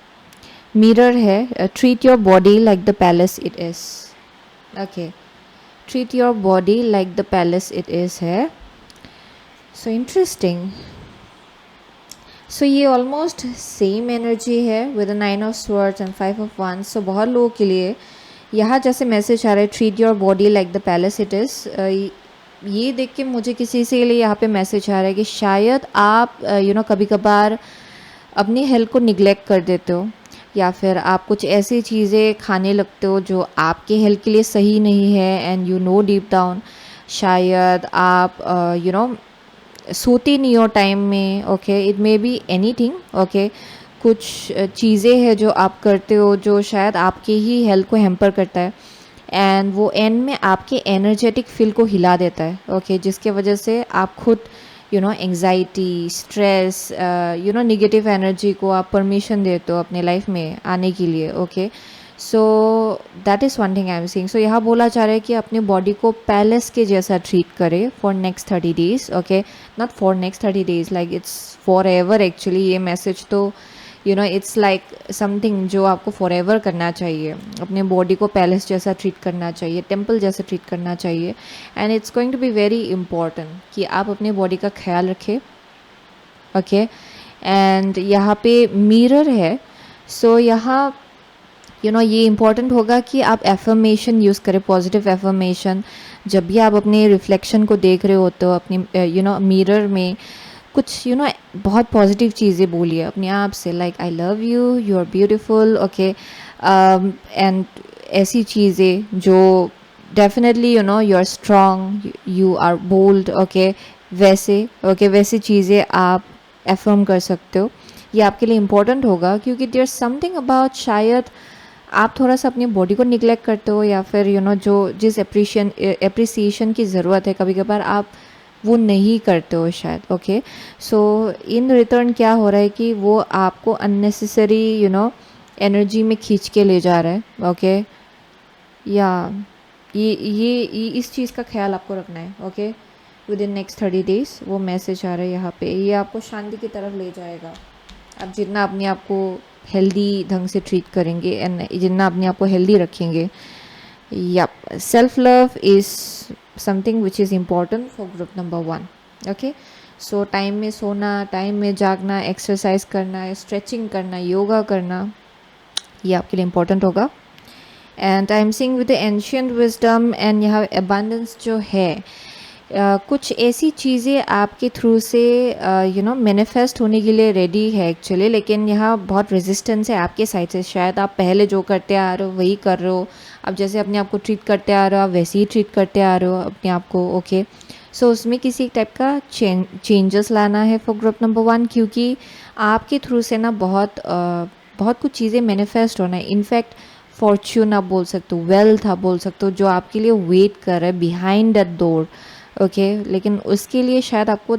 मिरर है, treat your body like the palace it is. Okay, treat your body like the palace it is है। So interesting. सो ये ऑलमोस्ट सेम एनर्जी है with 9 of swords and 5 of wands। So बहुत लोगों के लिए यहाँ जैसे मैसेज आ रहा है, treat your body like the palace it is. ये देख के मुझे किसी से लिए यहाँ पे मैसेज आ रहा है कि शायद आप कभी कभार अपनी हेल्थ को निगलेक्ट कर देते हो, या फिर आप कुछ ऐसी चीज़ें खाने लगते हो जो आपके हेल्थ के लिए सही नहीं है, and you know deep down शायद आप सोती नहीं हो टाइम में। Okay, it may be anything. Okay, कुछ चीज़ें हैं जो आप करते हो जो शायद आपके ही हेल्थ को हैम्पर करता है, एंड वो एंड में आपके एनर्जेटिक फील को हिला देता है। ओके, जिसके वजह से आप खुद एंग्जाइटी, स्ट्रेस, निगेटिव एनर्जी को आप परमिशन देते हो अपने लाइफ में आने के लिए। Okay, so that is one thing I am saying. So यहाँ बोला जा रहा है कि अपनी बॉडी को पैलेस के जैसा ट्रीट करे for next 30 days. Okay, not for next 30 days, like it's for ever actually. ये मैसेज तो इट्स लाइक समथिंग जो आपको फॉर एवर करना चाहिए, अपने बॉडी को पैलेस जैसा ट्रीट करना चाहिए, टेम्पल जैसा ट्रीट करना चाहिए। And it's going to be very important कि आप अपने बॉडी का ख्याल रखें। ओके, एंड यहाँ पे मिरर है। सो यहाँ ये इम्पॉर्टेंट होगा कि आप एफर्मेशन यूज़ करें, पॉजिटिव एफर्मेशन। जब भी आप अपने रिफ्लेक्शन को देख रहे होते हो अपनी मिरर में, कुछ बहुत पॉजिटिव चीज़ें बोलिए अपने आप से, like I love you, you are beautiful. Okay, and ऐसी चीज़ें जो definitely you are strong, you are bold. Okay, वैसे चीज़ें आप एफर्म कर सकते हो। ये आपके लिए इम्पोर्टेंट होगा क्योंकि देयर समथिंग अबाउट, शायद आप थोड़ा सा अपनी बॉडी को निगलेक्ट करते हो, या फिर जो जिस एप्रिसिएशन की ज़रूरत है कभी कभार आप वो नहीं करते हो शायद। ओके, सो इन रिटर्न क्या हो रहा है कि वो आपको अननेसेसरी एनर्जी में खींच के ले जा रहा है। ओके, या ये इस चीज़ का ख्याल आपको रखना है। Okay, with in next 30 days वो मैसेज आ रहा है यहाँ पे, ये आपको शांति की तरफ ले जाएगा। आप जितना अपने आप को हेल्दी ढंग से ट्रीट करेंगे एंड जितना अपने आप को हेल्दी रखेंगे, या self love is something which is important for group number 1। Okay, so time में सोना, टाइम में जागना, एक्सरसाइज करना, स्ट्रेचिंग करना, योगा करना, ये आपके लिए इम्पॉर्टेंट होगा। And I am seeing with the ancient wisdom, and यहाँ अबंडेंस जो है, कुछ ऐसी चीज़ें आपके थ्रू से मैनिफेस्ट होने के लिए रेडी है एक्चुअली, लेकिन यहाँ बहुत रेजिस्टेंस है आपके साइड से। शायद आप पहले जो करते आ रहे हो वही कर रहे हो, आप जैसे अपने आप को ट्रीट करते आ रहे हो आप वैसे ही ट्रीट करते आ रहे हो अपने आप को। ओके, सो उसमें किसी टाइप का चेंजेस लाना है फॉर ग्रुप नंबर 1, क्योंकि आपके थ्रू से ना बहुत कुछ चीज़ें मैनिफेस्ट होना है। इनफैक्ट फॉर्च्यून आप बोल सकते हो, वेल्थ आप बोल सकते हो, जो आपके लिए वेट कर रहा है बिहाइंड दैट डोर। ओके, लेकिन उसके लिए शायद आपको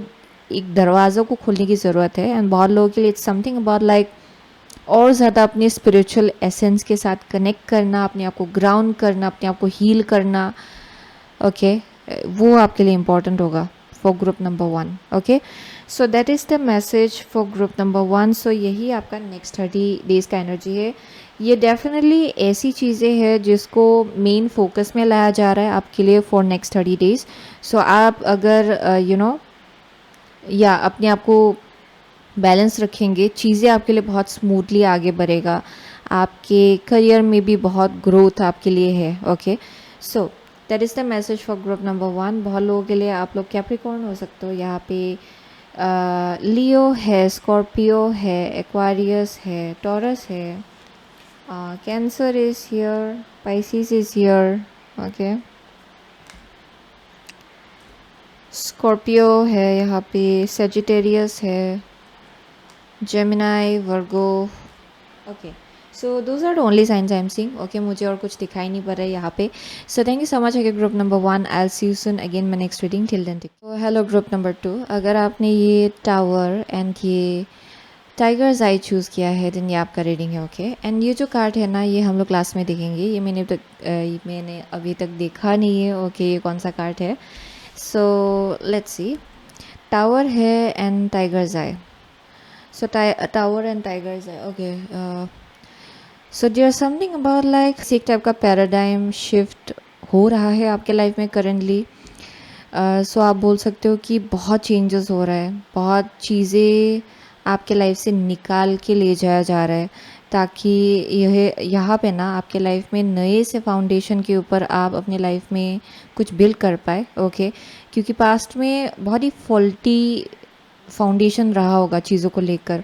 एक दरवाज़ों को खोलने की ज़रूरत है। एंड बहुत लोगों के लिए इट्स समथिंग अबाउट लाइक और ज़्यादा अपने स्पिरिचुअल एसेंस के साथ कनेक्ट करना, अपने आप को ग्राउंड करना, अपने आप को हील करना। ओके, वो आपके लिए इम्पॉर्टेंट होगा for group number 1। Okay, so that is the message for group number 1। सो यही आपका नेक्स्ट 30 डेज़ का एनर्जी है। ये डेफ़िनेटली ऐसी चीज़ें हैं जिसको मेन फ़ोकस में लाया जा रहा है आपके लिए फॉर नेक्स्ट 30 डेज़। सो आप अगर या अपने आप को बैलेंस रखेंगे, चीज़ें आपके लिए बहुत स्मूथली आगे बढ़ेगा। आपके करियर में भी बहुत ग्रोथ आपके लिए है। Okay, so that is the message for group number 1। बहुत लोगों के लिए आप लोग कैप्रिकॉर्न हो सकते हो। यहाँ पे लियो है, स्कॉर्पियो है, एक्वारियस है, टॉरस है, Cancer is here, Pisces is here. Okay, Scorpio है, यहाँ पे सेजिटेरियस है, Gemini, Virgo. Okay, so those are the only science I am seeing. Okay, मुझे और कुछ दिखाई नहीं पड़ रहा है यहाँ पे। So thank you so much. Okay, group number 1, I will see you soon again my next reading. Till then, तो हेलो ग्रुप नंबर 2। अगर आपने ये टावर एंड ये टाइगर्स आई चूज़ किया है देन ये आपका रीडिंग है। ओके, एंड ये जो कार्ड है ना, ये हम लोग क्लास में देखेंगे। ये मैंने अभी तक देखा नहीं है। ओके, ये कौन सा कार्ड है? सो लेट्स सी। टावर है and tigers I. So tower and tigers eye. Okay. So there's something about like एक टाइप का पैराडाइम शिफ्ट हो रहा है आपके लाइफ में करेंटली। सो आप बोल सकते हो कि बहुत चेंजेस हो रहा है, बहुत चीज़ें आपके लाइफ से निकाल के ले जाया जा रहा है, ताकि यह यहाँ पे ना आपके लाइफ में नए से फाउंडेशन के ऊपर आप अपने लाइफ में कुछ बिल्ड कर पाए। ओके, क्योंकि पास्ट में बहुत ही फॉल्टी फाउंडेशन रहा होगा चीज़ों को लेकर।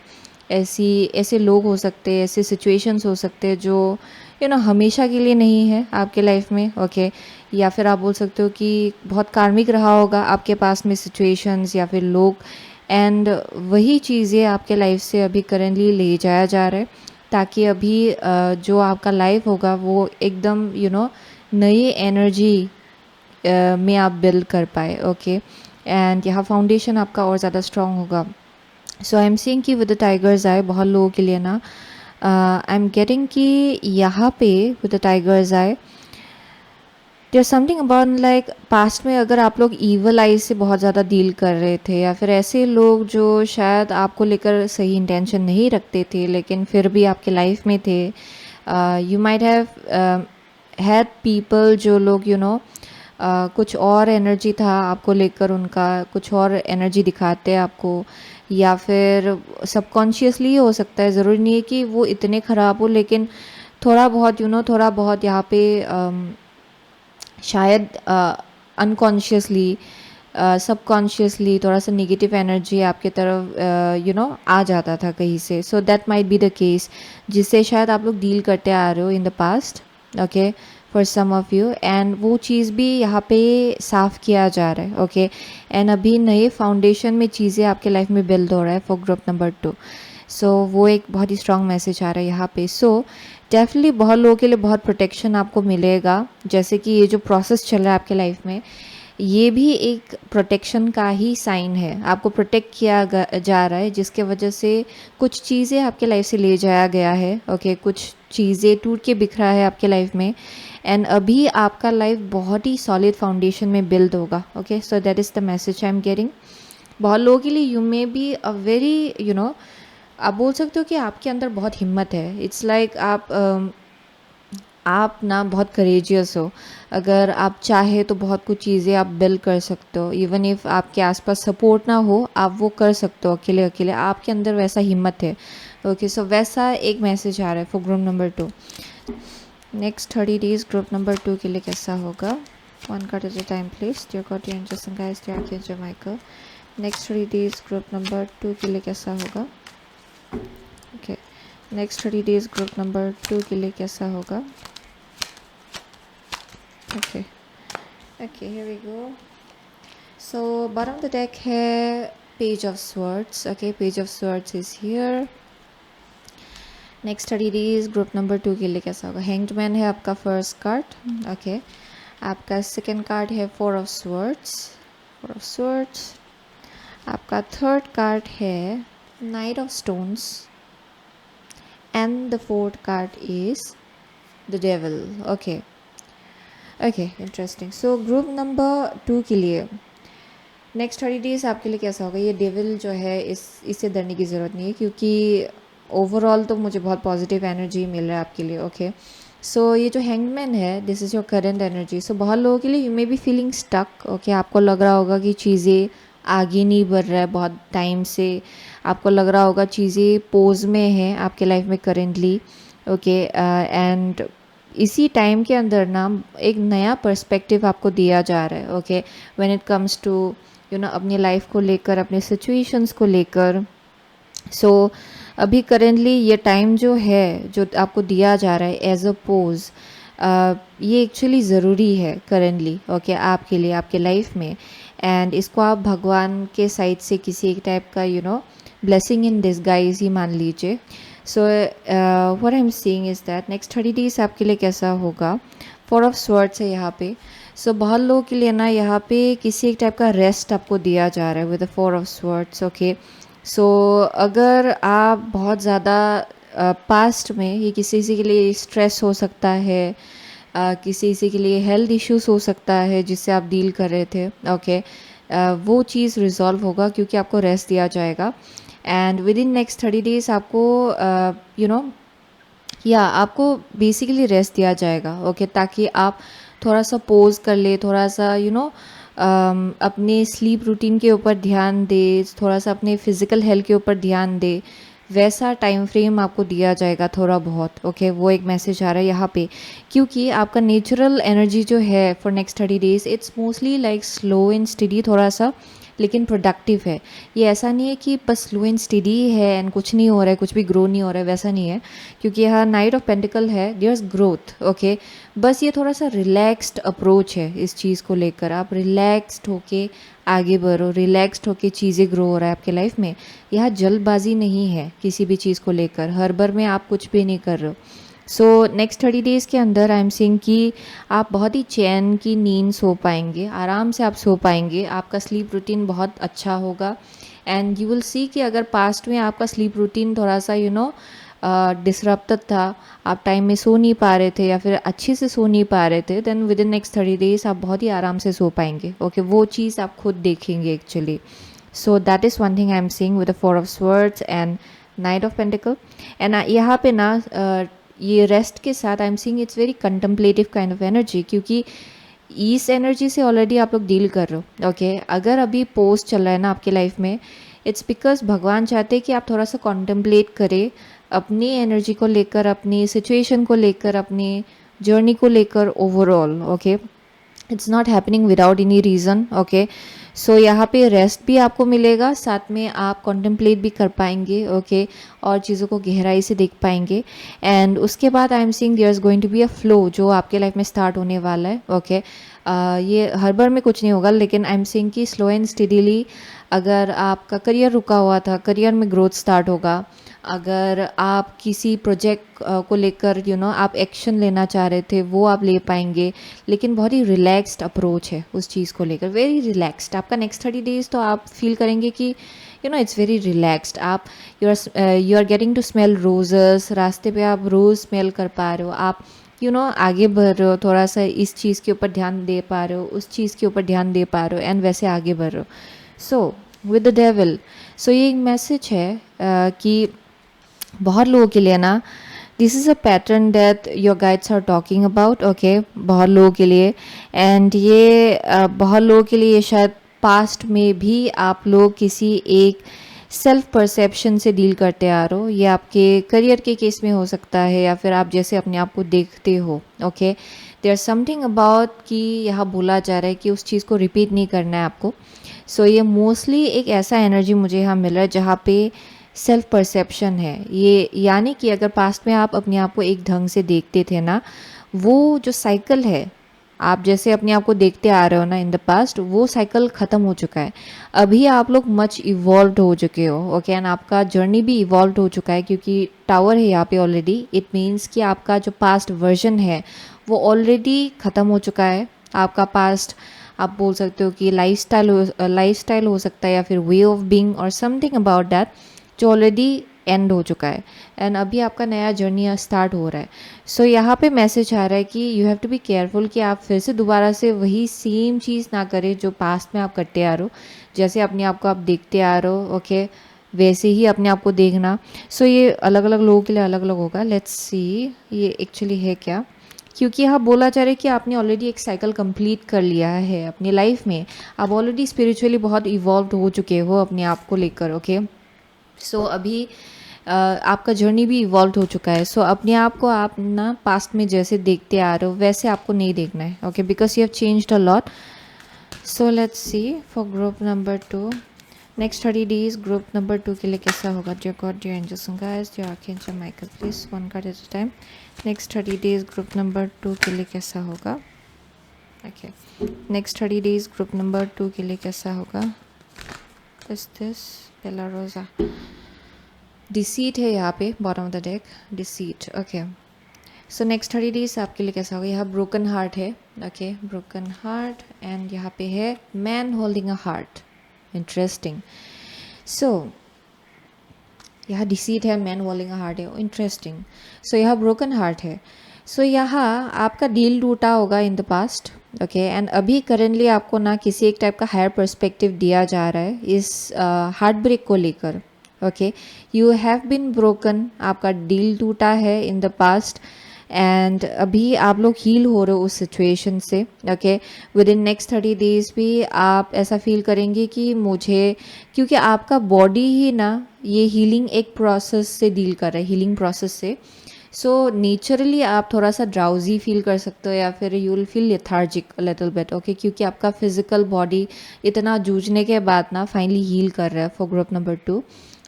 ऐसे लोग हो सकते हैं, ऐसे सिचुएशंस हो सकते हैं जो हमेशा के लिए नहीं है आपके लाइफ में। ओके, या फिर आप बोल सकते हो कि बहुत कार्मिक रहा होगा आपके पास में सिचुएशंस या फिर लोग, एंड वही चीज़ें आपके लाइफ से अभी करेंटली ले जाया जा रहा है, ताकि अभी जो आपका लाइफ होगा वो एकदम नई एनर्जी में आप बिल्ड कर पाए। ओके, एंड यहाँ फाउंडेशन आपका और ज़्यादा स्ट्रॉन्ग होगा। सो आई एम सीइंग कि विद द टाइगर्स आए बहुत लोगों के लिए ना, आई एम गेटिंग कि यहाँ पे with the tigers I there something about like past में अगर आप लोग ईवल आई से बहुत ज़्यादा डील कर रहे थे, या फिर ऐसे लोग जो शायद आपको लेकर सही इंटेंशन नहीं रखते थे लेकिन फिर भी आपके लाइफ में थे। You might have had people जो लोग कुछ और एनर्जी था आपको लेकर, उनका कुछ और एनर्जी दिखाते हैं आपको, या फिर सबकॉन्शियसली हो सकता है। ज़रूरी नहीं है कि वो इतने ख़राब हो, लेकिन थोड़ा बहुत थोड़ा बहुत यहाँ पे शायद अनकॉन्शियसली सबकॉन्शियसली थोड़ा सा नेगेटिव एनर्जी आपके तरफ आ जाता था कहीं से। So that might be the case, जिससे शायद आप लोग डील करते आ रहे हो in the past. Okay, for some of you, and वो चीज़ भी यहाँ पे साफ़ किया जा रहा है। ओके, एंड अभी नए फाउंडेशन में चीज़ें आपके लाइफ में बिल्ड हो रहा है फॉर ग्रुप नंबर 2। सो वो एक बहुत ही स्ट्रॉन्ग मैसेज आ रहा है यहाँ पे। सो डेफिनेटली बहुत लोगों के लिए बहुत प्रोटेक्शन आपको मिलेगा। जैसे कि ये जो प्रोसेस चल रहा है आपके लाइफ में, ये भी एक प्रोटेक्शन का ही साइन है। आपको प्रोटेक्ट किया जा रहा है, जिसके वजह से कुछ चीज़ें आपके लाइफ से ले जाया गया है। ओके, कुछ चीज़ें टूट के बिखरा है आपके लाइफ में, एंड अभी आपका लाइफ बहुत ही सॉलिड फाउंडेशन में बिल्ड होगा। Okay, so that is the message I am getting. बहुत लोगों के लिए you may be a very आप बोल सकते हो कि आपके अंदर बहुत हिम्मत है। इट्स लाइक आप ना बहुत करेजियस हो। अगर आप चाहे तो बहुत कुछ चीज़ें आप बिल्ड कर सकते हो, इवन इफ़ आपके आसपास सपोर्ट ना हो, आप वो कर सकते हो अकेले अकेले। आपके अंदर वैसा हिम्मत है। ओके, सो वैसा एक मैसेज आ रहा है for group number 2। Next 30 days group number 2 के लिए कैसा होगा? One card at a time please. Dear God, dear angels and guides, dear archangel Michael, next 30 days group number 2 के लिए कैसा होगा? Okay, next 30 days group number 2 के लिए कैसा होगा? Okay, here we go. So bottom of the deck है Page of Swords. Okay, Page of Swords is here. Next 30 days group number 2 के लिए कैसा होगा? Hanged Man है आपका first card. Okay, आपका second card है Four of Swords. आपका third card है Knight of Stones. And the fourth card is the Devil. Okay. Okay, interesting. So group number 2 के लिए नेक्स्ट 30 डेज़ आपके लिए कैसा होगा? ये डेविल जो है, इससे डरने की ज़रूरत नहीं है, क्योंकि ओवरऑल तो मुझे बहुत पॉजिटिव एनर्जी मिल रहा है आपके लिए, ओके। सो ये जो हैंगमैन है, this is your current energy. So बहुत लोगों के लिए you may be feeling stuck, okay. आपको लग रहा होगा कि चीज़ें आगे नहीं बढ़ रहा है बहुत टाइम से, आपको लग रहा होगा चीज़ें पोज में हैं आपके लाइफ में करेंटली, ओके। एंड इसी टाइम के अंदर ना एक नया पर्सपेक्टिव आपको दिया जा रहा है, okay, when it comes to you know अपनी लाइफ को लेकर, अपने सिचुएशंस को लेकर। सो अभी करेंटली ये टाइम जो है, जो आपको दिया जा रहा है एज अ पोज, ये एक्चुअली ज़रूरी है करेंटली, ओके, आपके लिए, आपके लाइफ में। एंड इसको आप भगवान के साइड से किसी एक टाइप का ब्लेसिंग इन डिस्गाइज ही मान लीजिए। So what I am seeing is that next 30 days आपके लिए कैसा होगा। 4 ऑफ स्वॉर्ड्स है यहाँ पे। सो बहुत लोगों के लिए ना यहाँ पे किसी एक टाइप का रेस्ट आपको दिया जा रहा है with the 4 of swords, okay. So अगर आप बहुत ज़्यादा पास्ट में, ये किसी किसी के लिए स्ट्रेस हो सकता है, किसी किसी के लिए हेल्थ इश्यूज हो सकता है जिससे आप डील कर रहे थे, ओके, वो चीज़ रिजॉल्व होगा क्योंकि आपको रेस्ट दिया जाएगा। And with in next 30 days आपको यू नो या आपको बेसिकली रेस्ट दिया जाएगा, ओके, ताकि आप थोड़ा सा पोज कर ले, थोड़ा सा अपने स्लीप रूटीन के ऊपर ध्यान दे, थोड़ा सा अपने फिज़िकल हेल्थ के ऊपर ध्यान दे। वैसा टाइम फ्रेम आपको दिया जाएगा थोड़ा बहुत, ओके। वो एक मैसेज आ रहा है यहाँ पे, क्योंकि आपका नेचुरल एनर्जी जो है for next 30 days it's mostly like slow and study, थोड़ा सा लेकिन प्रोडक्टिव है। ये ऐसा नहीं है कि बस स्लो एंड स्टडी है एंड कुछ नहीं हो रहा है, कुछ भी ग्रो नहीं हो रहा है, वैसा नहीं है। क्योंकि यहाँ नाइट ऑफ पेंटिकल है, देयर इज़ ग्रोथ, ओके। बस ये थोड़ा सा रिलैक्स्ड अप्रोच है इस चीज़ को लेकर। आप रिलैक्स्ड होके आगे बढ़ो, रिलैक्स्ड होके चीज़ें ग्रो हो रहा है आपके लाइफ में। यहाँ जल्दबाजी नहीं है किसी भी चीज़ को लेकर, हड़बड़ में आप कुछ भी नहीं कर रहे हो। सो नेक्स्ट 30 डेज़ के अंदर आई एम सेइंग कि आप बहुत ही चैन की नींद सो पाएंगे, आराम से आप सो पाएंगे, आपका स्लीप रूटीन बहुत अच्छा होगा। एंड यू विल सी कि अगर पास्ट में आपका स्लीप रूटीन थोड़ा सा डिसरप्टेड था, आप टाइम में सो नहीं पा रहे थे या फिर अच्छे से सो नहीं पा रहे थे, then within next 30 days आप बहुत ही आराम से सो पाएंगे, ओके। वो चीज़ आप खुद देखेंगे actually. So that is one thing I am seeing with the 4 of swords and knight of pentacle. And यहाँ पे ना ये रेस्ट के साथ I am seeing it's very contemplative kind of energy, क्योंकि इस एनर्जी से ऑलरेडी आप लोग डील कर रहे हो, ओके। अगर अभी पोस्ट चल रहा है ना आपके लाइफ में, इट्स बिकॉज भगवान चाहते हैं कि आप थोड़ा सा कॉन्टम्पलेट करें अपनी एनर्जी को लेकर, अपनी सिचुएशन को लेकर, अपनी जर्नी को लेकर overall, okay. It's not happening without any reason, okay. So यहाँ पे रेस्ट भी आपको मिलेगा, साथ में आप कॉन्टम्पलेट भी कर पाएंगे, ओके, और चीज़ों को गहराई से देख पाएंगे। एंड उसके बाद I am seeing there is going to be a flow जो आपके लाइफ में स्टार्ट होने वाला है, ओके। ये हर बार में कुछ नहीं होगा, लेकिन आई एम सीइंग कि स्लो एंड स्टेडीली अगर आपका करियर रुका हुआ था, करियर में ग्रोथ स्टार्ट होगा। अगर आप किसी प्रोजेक्ट को लेकर आप एक्शन लेना चाह रहे थे, वो आप ले पाएंगे, लेकिन बहुत ही रिलैक्स्ड अप्रोच है उस चीज़ को लेकर, वेरी रिलैक्स्ड। आपका नेक्स्ट 30 डेज़ तो आप फील करेंगे कि इट्स वेरी रिलैक्स्ड। आप you are getting to smell roses, रास्ते पे आप रोज़ स्मेल कर पा रहे हो, आप आगे बढ़ रहे हो, थोड़ा सा इस चीज़ के ऊपर ध्यान दे पा रहे हो, उस चीज़ के ऊपर ध्यान दे पा रहे हो, एंड वैसे आगे बढ़ रहे हो। सो विद द डेविल, सो ये एक मैसेज है कि बहुत लोगों के लिए ना this is a pattern that your guides are talking about, okay, बहुत लोगों के लिए। एंड ये बहुत लोगों के लिए शायद पास्ट में भी आप लोग किसी एक सेल्फ परसेप्शन से डील करते आ रहे हो। ये आपके करियर के केस में हो सकता है, या फिर आप जैसे अपने आप को देखते हो, ओके। देयर समथिंग अबाउट कि यहाँ बोला जा रहा है कि उस चीज़ को रिपीट नहीं करना है आपको। सो ये मोस्टली एक ऐसा एनर्जी मुझे यहाँ मिल रहा है जहाँ पे सेल्फ परसेप्शन है। ये यानी कि अगर पास्ट में आप अपने आप को एक ढंग से देखते थे ना, वो जो साइकिल है, आप जैसे अपने आप को देखते आ रहे हो ना इन द पास्ट, वो साइकिल ख़त्म हो चुका है। अभी आप लोग मच इवॉल्व हो चुके हो, ओके, एंड आपका जर्नी भी इवॉल्व हो चुका है, क्योंकि टावर है यहाँ पे ऑलरेडी। इट मीन्स कि आपका जो पास्ट वर्जन है वो ऑलरेडी ख़त्म हो चुका है। आपका पास्ट आप बोल सकते हो कि लाइफस्टाइल हो सकता है, या फिर वे ऑफ बीइंग और समथिंग अबाउट दैट, जो ऑलरेडी एंड हो चुका है, एंड अभी आपका नया जर्नी स्टार्ट हो रहा है। सो यहाँ पे मैसेज आ रहा है कि you have to be careful कि आप फिर से दोबारा से वही सेम चीज़ ना करें जो पास्ट में आप करते आ रहे हो, जैसे अपने आप को आप देखते आ रहे हो, ओके। वैसे ही अपने आप को देखना। सो ये अलग अलग लोगों के लिए अलग अलग होगा। लेट्स सी ये एक्चुअली है क्या, क्योंकि यहाँ बोला जा रहा है कि आपने ऑलरेडी एक साइकिल कंप्लीट कर लिया है अपनी लाइफ में। आप ऑलरेडी स्पिरिचुअली बहुत इवॉल्व हो चुके हो अपने आप को लेकर। ओके, सो अभी आपका जर्नी भी इवॉल्व हो चुका है। सो अपने आप को आप ना पास्ट में जैसे देखते आ रहे हो वैसे आपको नहीं देखना है। Okay, because you have changed a lot. So let's see for group number 2, next 30 days group number 2 के लिए कैसा होगा। Dear God, dear angels and guys, dear archangel Michael, please one card at a time. Next 30 days group number 2 के लिए कैसा होगा। Okay, next 30 days group number 2 के लिए कैसा होगा। इज दिस बेला रोजा। डिसीट है यहाँ पे bottom of the deck, deceit. Okay, so next 30 days आपके लिए कैसा होगा। यहाँ ब्रोकन हार्ट है। ओके, ब्रोकन हार्ट, एंड यहाँ पे है man holding a heart. Interesting. So यहाँ डिसीट है, मैन होल्डिंग अ हार्ट है, इंटरेस्टिंग। सो यहाँ ब्रोकन हार्ट है। सो यहाँ आपका डील टूटा होगा इन द पास्ट। ओके, एंड अभी करेंटली आपको ना किसी एक टाइप का हायर पर्सपेक्टिव दिया जा रहा है इस हार्ट ब्रेक को लेकर। Okay, you have been broken, आपका डील टूटा है इन द पास्ट, एंड अभी आप लोग हील हो रहे हो उस सिचुएशन से। Okay, with in next 30 days भी आप ऐसा फील करेंगे कि मुझे, क्योंकि आपका बॉडी ही ना ये हीलिंग एक प्रोसेस से डील कर रहा है, हीलिंग प्रोसेस से। सो नेचुरली आप थोड़ा सा ड्राउजी फील कर सकते हो, या फिर you will feel lethargic little bit. Okay, क्योंकि आपका फिजिकल बॉडी इतना जूझने के बाद ना फाइनली हील कर रहा है फॉर ग्रुप नंबर 2।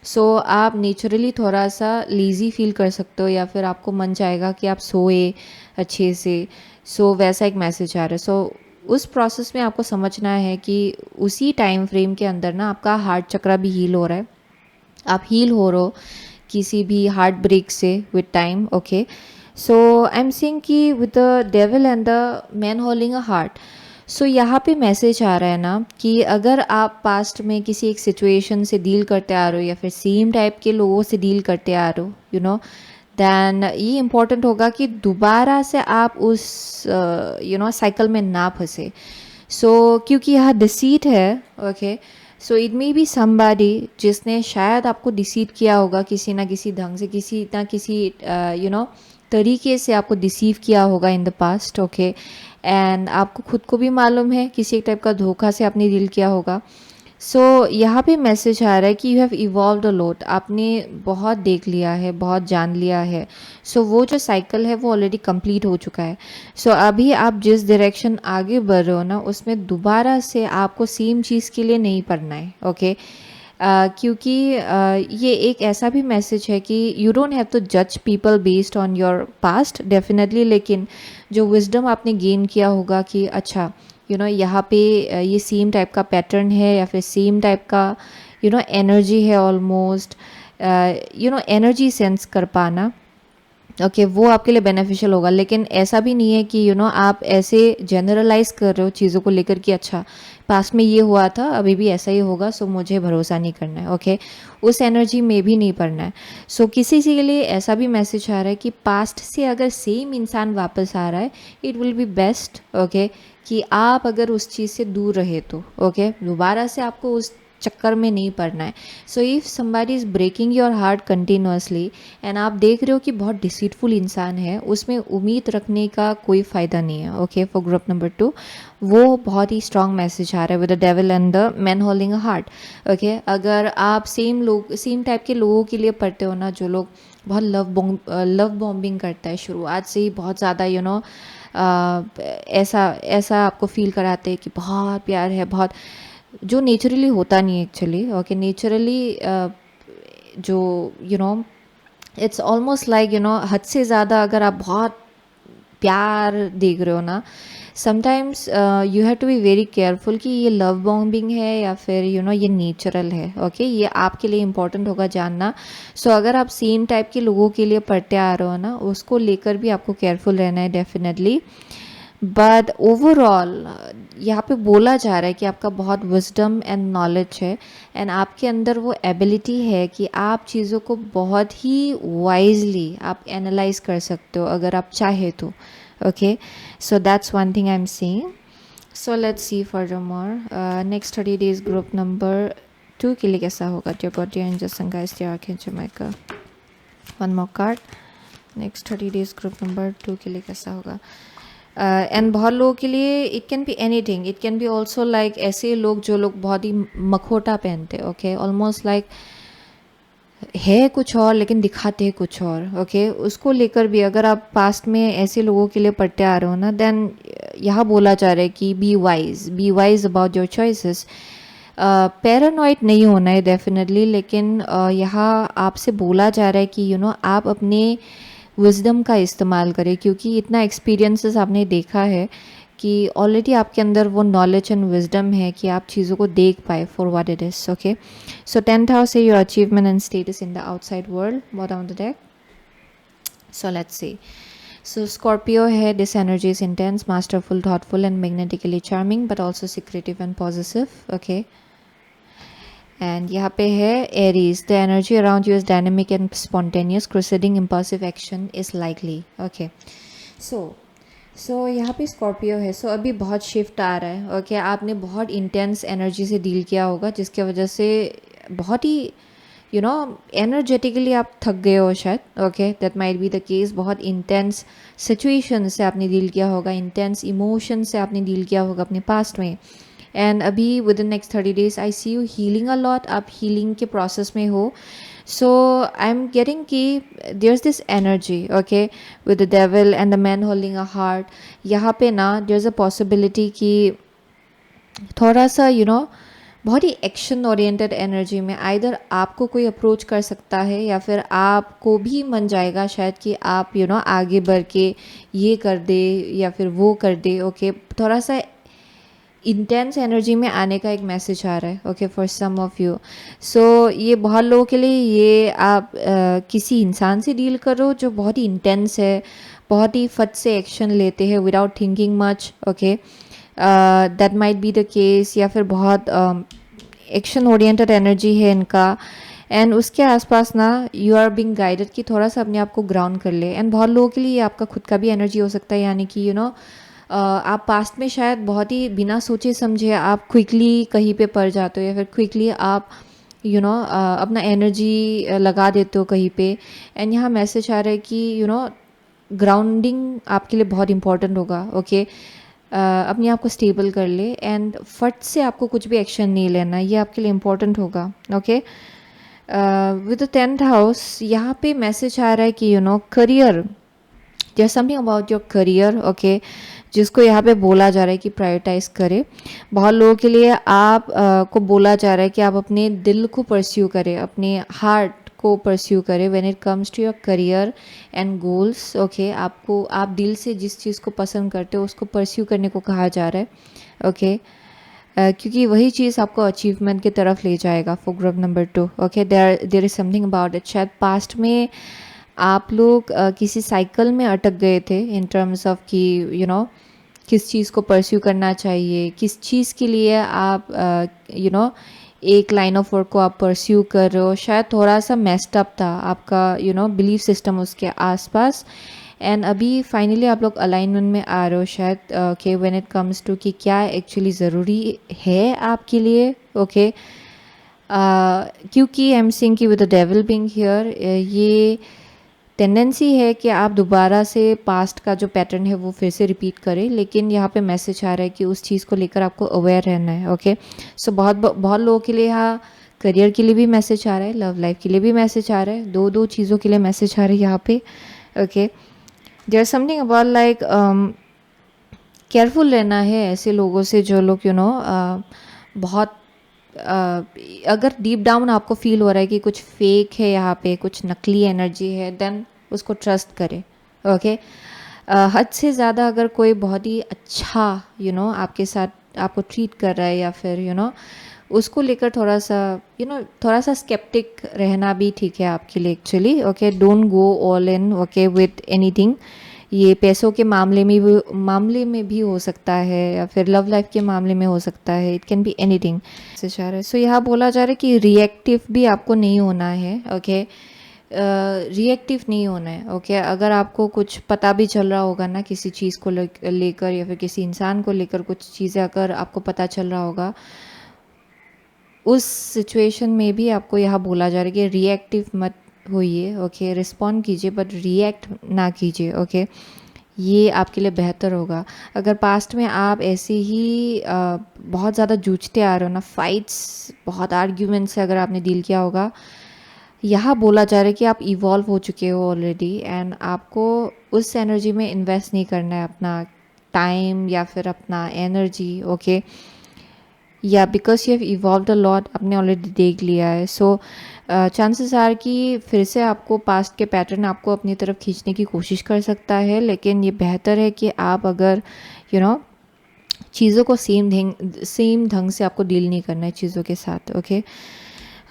सो आप नेचुरली थोड़ा सा लेज़ी फील कर सकते हो, या फिर आपको मन चाहेगा कि आप सोए अच्छे से। सो वैसा एक मैसेज आ रहा है। सो उस प्रोसेस में आपको समझना है कि उसी टाइम फ्रेम के अंदर ना आपका हार्ट चक्रा भी हील हो रहा है। आप हील हो रहे हो किसी भी हार्ट ब्रेक से with time. Okay, so I am saying कि with the devil and the man holding a heart. So यहाँ पे मैसेज आ रहा है ना कि अगर आप पास्ट में किसी एक सिचुएशन से डील करते आ रहे हो, या फिर सेम टाइप के लोगों से डील करते आ रहे हो, यू नो, दैन ये इम्पोर्टेंट होगा कि दोबारा से आप उस साइकिल में ना फंसे। सो क्योंकि यह डिसीट है। Okay, so it may be somebody जिसने शायद आपको डिसीट किया होगा किसी ना किसी ढंग से, किसी ना किसी तरीके से आपको डिसीव किया होगा इन द पास्ट। ओके, एंड आपको खुद को भी मालूम है किसी एक टाइप का धोखा से आपने डील किया होगा। सो यहाँ पे मैसेज आ रहा है कि you have evolved a lot, आपने बहुत देख लिया है, बहुत जान लिया है। सो वो जो साइकिल है वो ऑलरेडी कंप्लीट हो चुका है। सो अभी आप जिस डायरेक्शन आगे बढ़ रहे हो ना, उसमें दोबारा से आपको सेम चीज़ के लिए नहीं पढ़ना है। ओके, क्योंकि ये एक ऐसा भी मैसेज है कि यू डोंट हैव टू जज people based on your past definitely, लेकिन जो विजडम आपने गेन किया होगा कि अच्छा यहाँ पे ये सेम टाइप का पैटर्न है, या फिर सेम टाइप का एनर्जी है ऑलमोस्ट, एनर्जी सेंस कर पाना। ओके, वो आपके लिए बेनिफिशियल होगा। लेकिन ऐसा भी नहीं है कि आप ऐसे जनरलाइज कर रहे हो चीज़ों को लेकर कि अच्छा पास्ट में ये हुआ था अभी भी ऐसा ही होगा, सो मुझे भरोसा नहीं करना है। ओके, उस एनर्जी में भी नहीं पड़ना है। सो किसी के लिए ऐसा भी मैसेज आ रहा है कि पास्ट से अगर सेम इंसान वापस आ रहा है, it will be best. Okay, कि आप अगर उस चीज़ से दूर रहे तो ओके, दोबारा से आपको उस चक्कर में नहीं पड़ना है। So if somebody is breaking your heart continuously, and आप देख रहे हो कि बहुत डिसीटफुल इंसान है, उसमें उम्मीद रखने का कोई फ़ायदा नहीं है। ओके, फॉर ग्रुप नंबर 2 वो बहुत ही स्ट्रॉन्ग मैसेज आ रहा है with the devil and the man holding a heart. Okay, अगर आप सेम टाइप के लोगों के लिए पढ़ते हो ना, जो लोग बहुत लव बॉम्बिंग करता है शुरुआत से ही, बहुत ज़्यादा ऐसा ऐसा आपको फील कराते हैं कि बहुत प्यार है, बहुत, जो नेचुरली होता नहीं है एक्चुअली। ओके, नेचुरली जो इट्स ऑलमोस्ट लाइक हद से ज़्यादा अगर आप बहुत प्यार देख रहे हो ना, sometimes you have to be very careful कि ये लव बॉम्बिंग है या फिर ये नेचुरल है। ओके, ये आपके लिए इम्पोर्टेंट होगा जानना। सो अगर आप सेम टाइप के लोगों के लिए पढ़ते आ रहे हो ना, उसको लेकर भी आपको केयरफुल रहना है डेफिनेटली। बट ओवरऑल यहाँ पे बोला जा रहा है कि आपका बहुत विजडम एंड नॉलेज है, एंड आपके अंदर वो एबिलिटी है कि आप चीज़ों को बहुत ही वाइजली आप एनालाइज कर सकते हो अगर आप चाहे तो। Okay, so that's one thing I am seeing. So let's see further more. Next 30 days group number 2 के लिए कैसा होगा? Dear God dear angels and guys dear archangel Michael, one more card. Next 30 days group number 2 के लिए कैसा होगा? And बहुत लोगों के लिए it can be anything, it can be also like ऐसे लोग जो लोग बहुत ही मखोटा पहनते, ओके, ऑलमोस्ट लाइक है कुछ और लेकिन दिखाते हैं कुछ और, ओके, उसको लेकर भी अगर आप पास्ट में ऐसे लोगों के लिए पढ़ते आ रहे हो ना, देन यहाँ बोला जा रहा है कि be wise about your choices. Paranoid नहीं होना है डेफिनेटली, लेकिन यहाँ आपसे बोला जा रहा है कि यू नो आप अपने विजडम का इस्तेमाल करें, क्योंकि इतना एक्सपीरियंसेस आपने देखा है कि ऑलरेडी आपके अंदर वो नॉलेज एंड विजडम है कि आप चीज़ों को देख पाए for what it is, okay. So 10th house से your achievement and status in the outside world, bottom of the deck. So let's see. So Scorpio है, this energy is intense, masterful, thoughtful and magnetically charming but also secretive and positive, okay. And यहाँ पे है Aries, the energy around you is dynamic and spontaneous, crusading impulsive action is likely, okay. So यहाँ पे Scorpio है, सो अभी बहुत shift आ रहा है, ओके। आपने बहुत इंटेंस एनर्जी से डील किया होगा जिसके वजह से बहुत ही यू नो एनर्जेटिकली आप थक गए हो शायद, okay, that might be the case. बहुत इंटेंस सिचुएशन से आपने डील किया होगा, इंटेंस इमोशन से आपने डील किया होगा अपने पास्ट में, एंड अभी within next 30 days I see you healing a lot, आप हीलिंग के प्रोसेस में हो। सो आई एम गेटिंग कि there is this energy, okay, with the devil and the man holding a heart. यहाँ पे ना there is a possibility कि थोड़ा सा बहुत ही एक्शन ओरिएंटेड एनर्जी में आइदर आपको कोई अप्रोच कर सकता है या फिर आपको भी मन जाएगा शायद कि आप आगे बढ़ के ये कर दे या फिर वो कर दे, ओके। थोड़ा सा इंटेंस एनर्जी में आने का एक मैसेज आ रहा है, okay, for some of you. So ये बहुत लोगों के लिए ये आप किसी इंसान से डील करो जो बहुत ही इंटेंस है, बहुत ही फट से एक्शन लेते हैं without thinking much, okay, that might be the case. या फिर बहुत एक्शन ओरिएंटेड एनर्जी है इनका, एंड उसके आसपास ना यू आर बीइंग गाइडेड कि थोड़ा सा अपने आप को ग्राउंड कर ले। एंड बहुत लोगों के लिए आपका खुद का भी एनर्जी हो सकता है, यानी कि आप पास्ट में शायद बहुत ही बिना सोचे समझे आप क्विकली कहीं पे पड़ जाते हो या फिर क्विकली आप अपना एनर्जी लगा देते हो कहीं पे। एंड यहाँ मैसेज आ रहा है कि ग्राउंडिंग आपके लिए बहुत इंपॉर्टेंट होगा, ओके। अपने आप को स्टेबल कर ले एंड फट से आपको कुछ भी एक्शन नहीं लेना, ये आपके लिए इम्पोर्टेंट होगा, okay. With the 10th house यहाँ पे मैसेज आ रहा है कि career, there something about your career, okay, जिसको यहाँ पे बोला जा रहा है कि प्रायोरिटाइज करें। बहुत लोगों के लिए आप को बोला जा रहा है कि आप अपने दिल को परस्यू करें, अपने हार्ट को परस्यू करें when it comes to your career and goals, okay. आपको आप दिल से जिस चीज़ को पसंद करते हो उसको परस्यू करने को कहा जा रहा है, ओके। क्योंकि वही चीज़ आपको अचीवमेंट की तरफ ले जाएगा for group number 2, okay. There is something about it, शायद पास्ट में आप लोग किसी साइकिल में अटक गए थे इन टर्म्स ऑफ कि किस चीज़ को परस्यू करना चाहिए, किस चीज़ के लिए आप एक लाइन ऑफ वर्क को आप परस्यू कर रहे हो, शायद थोड़ा सा मेस्ड अप था आपका बिलीफ सिस्टम उसके आसपास। एंड अभी फाइनली आप लोग अलाइनमेंट में आ रहे हो शायद, okay, when it comes to कि क्या एक्चुअली ज़रूरी है आपके लिए, ओके। क्योंकि आई एम सीइंग कि with the devil being here, ये टेंडेंसी है कि आप दोबारा से पास्ट का जो पैटर्न है वो फिर से रिपीट करें, लेकिन यहाँ पे मैसेज आ रहा है कि उस चीज़ को लेकर आपको अवेयर रहना है, ओके। सो बहुत लोगों के लिए यहाँ करियर के लिए भी मैसेज आ रहा है, लव लाइफ के लिए भी मैसेज आ रहा है, दो चीज़ों के लिए मैसेज आ रहा है यहाँ पे, okay. There something about like careful रहना है ऐसे लोगों से जो लोग बहुत अगर डीप डाउन आपको फील हो रहा है कि कुछ फेक है यहाँ पे, कुछ नकली एनर्जी है, देन उसको ट्रस्ट करें, ओके। हद से ज़्यादा अगर कोई बहुत ही अच्छा आपके साथ आपको ट्रीट कर रहा है या फिर उसको लेकर थोड़ा सा स्केप्टिक रहना भी ठीक है आपके लिए actually, okay. Don't go all in, okay, with anything. ये पैसों के मामले में भी हो सकता है या फिर लव लाइफ के मामले में हो सकता है, इट कैन बी एनीथिंग से जा रहा है। सो यहाँ बोला जा रहा है कि रिएक्टिव भी आपको नहीं होना है, ओके। रिएक्टिव नहीं होना है, ओके। अगर आपको कुछ पता भी चल रहा होगा ना किसी चीज़ को लेकर या फिर किसी इंसान को लेकर कुछ चीज़ें अगर आपको पता चल रहा होगा, उस सिचुएशन में भी आपको यहाँ बोला जा रहा है कि रिएक्टिव मत होइए, ओके, रिस्पॉन्ड कीजिए बट रिएक्ट ना कीजिए, ओके, ये आपके लिए बेहतर होगा। अगर पास्ट में आप ऐसे ही बहुत ज़्यादा जूझते आ रहे हो ना, फाइट्स, बहुत आर्ग्यूमेंट से अगर आपने डील किया होगा, यहाँ बोला जा रहा है कि आप इवॉल्व हो चुके हो ऑलरेडी एंड आपको उस एनर्जी में इन्वेस्ट नहीं करना है अपना टाइम या फिर अपना एनर्जी, ओके, या because you have evolved a lot, आपने ऑलरेडी देख लिया है। सो चांसेस आर कि फिर से आपको पास्ट के पैटर्न आपको अपनी तरफ खींचने की कोशिश कर सकता है, लेकिन ये बेहतर है कि आप अगर चीज़ों को सेम ढंग से आपको डील नहीं करना है चीज़ों के साथ, ओके।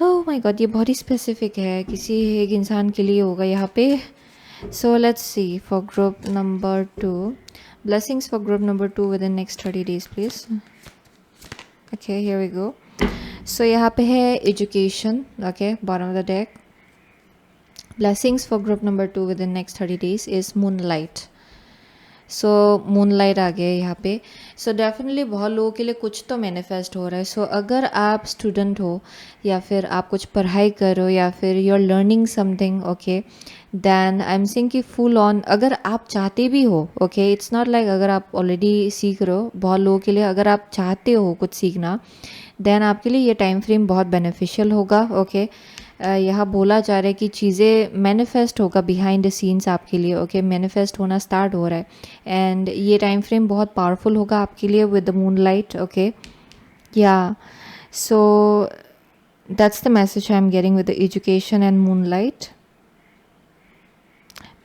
ओह माय गॉड, ये बहुत ही स्पेसिफिक है, किसी एक इंसान के लिए होगा यहाँ पे। So let's see for group number 2, blessings for group number 2 within next 30 days please. Okay, here we go. So यहाँ पे है education, okay, bottom of the deck. Blessings for group number 2 within next 30 days is moonlight. So moonlight आ गया यहाँ पे। So definitely बहुत लोगों के लिए कुछ तो मैनिफेस्ट हो रहा है। सो अगर आप स्टूडेंट हो या फिर आप कुछ पढ़ाई कर रहे हो या फिर you are learning something, okay, then I am saying कि फुल ऑन अगर आप चाहते भी हो, ओके, इट्स नॉट लाइक अगर आप ऑलरेडी सीख रहे हो, बहुत लोगों के लिए अगर आप चाहते हो कुछ सीखना, देन आपके लिए ये टाइम फ्रेम बहुत बेनिफिशियल होगा, ओके। यहाँ बोला जा रहा है कि चीज़ें मैनिफेस्ट होगा बिहाइंड द सीन्स आपके लिए, ओके, मैनिफेस्ट होना स्टार्ट हो रहा है एंड ये टाइम फ्रेम बहुत पावरफुल होगा आपके लिए विद द मूनलाइट, ओके, या सो that's the message I am getting with the education and moonlight.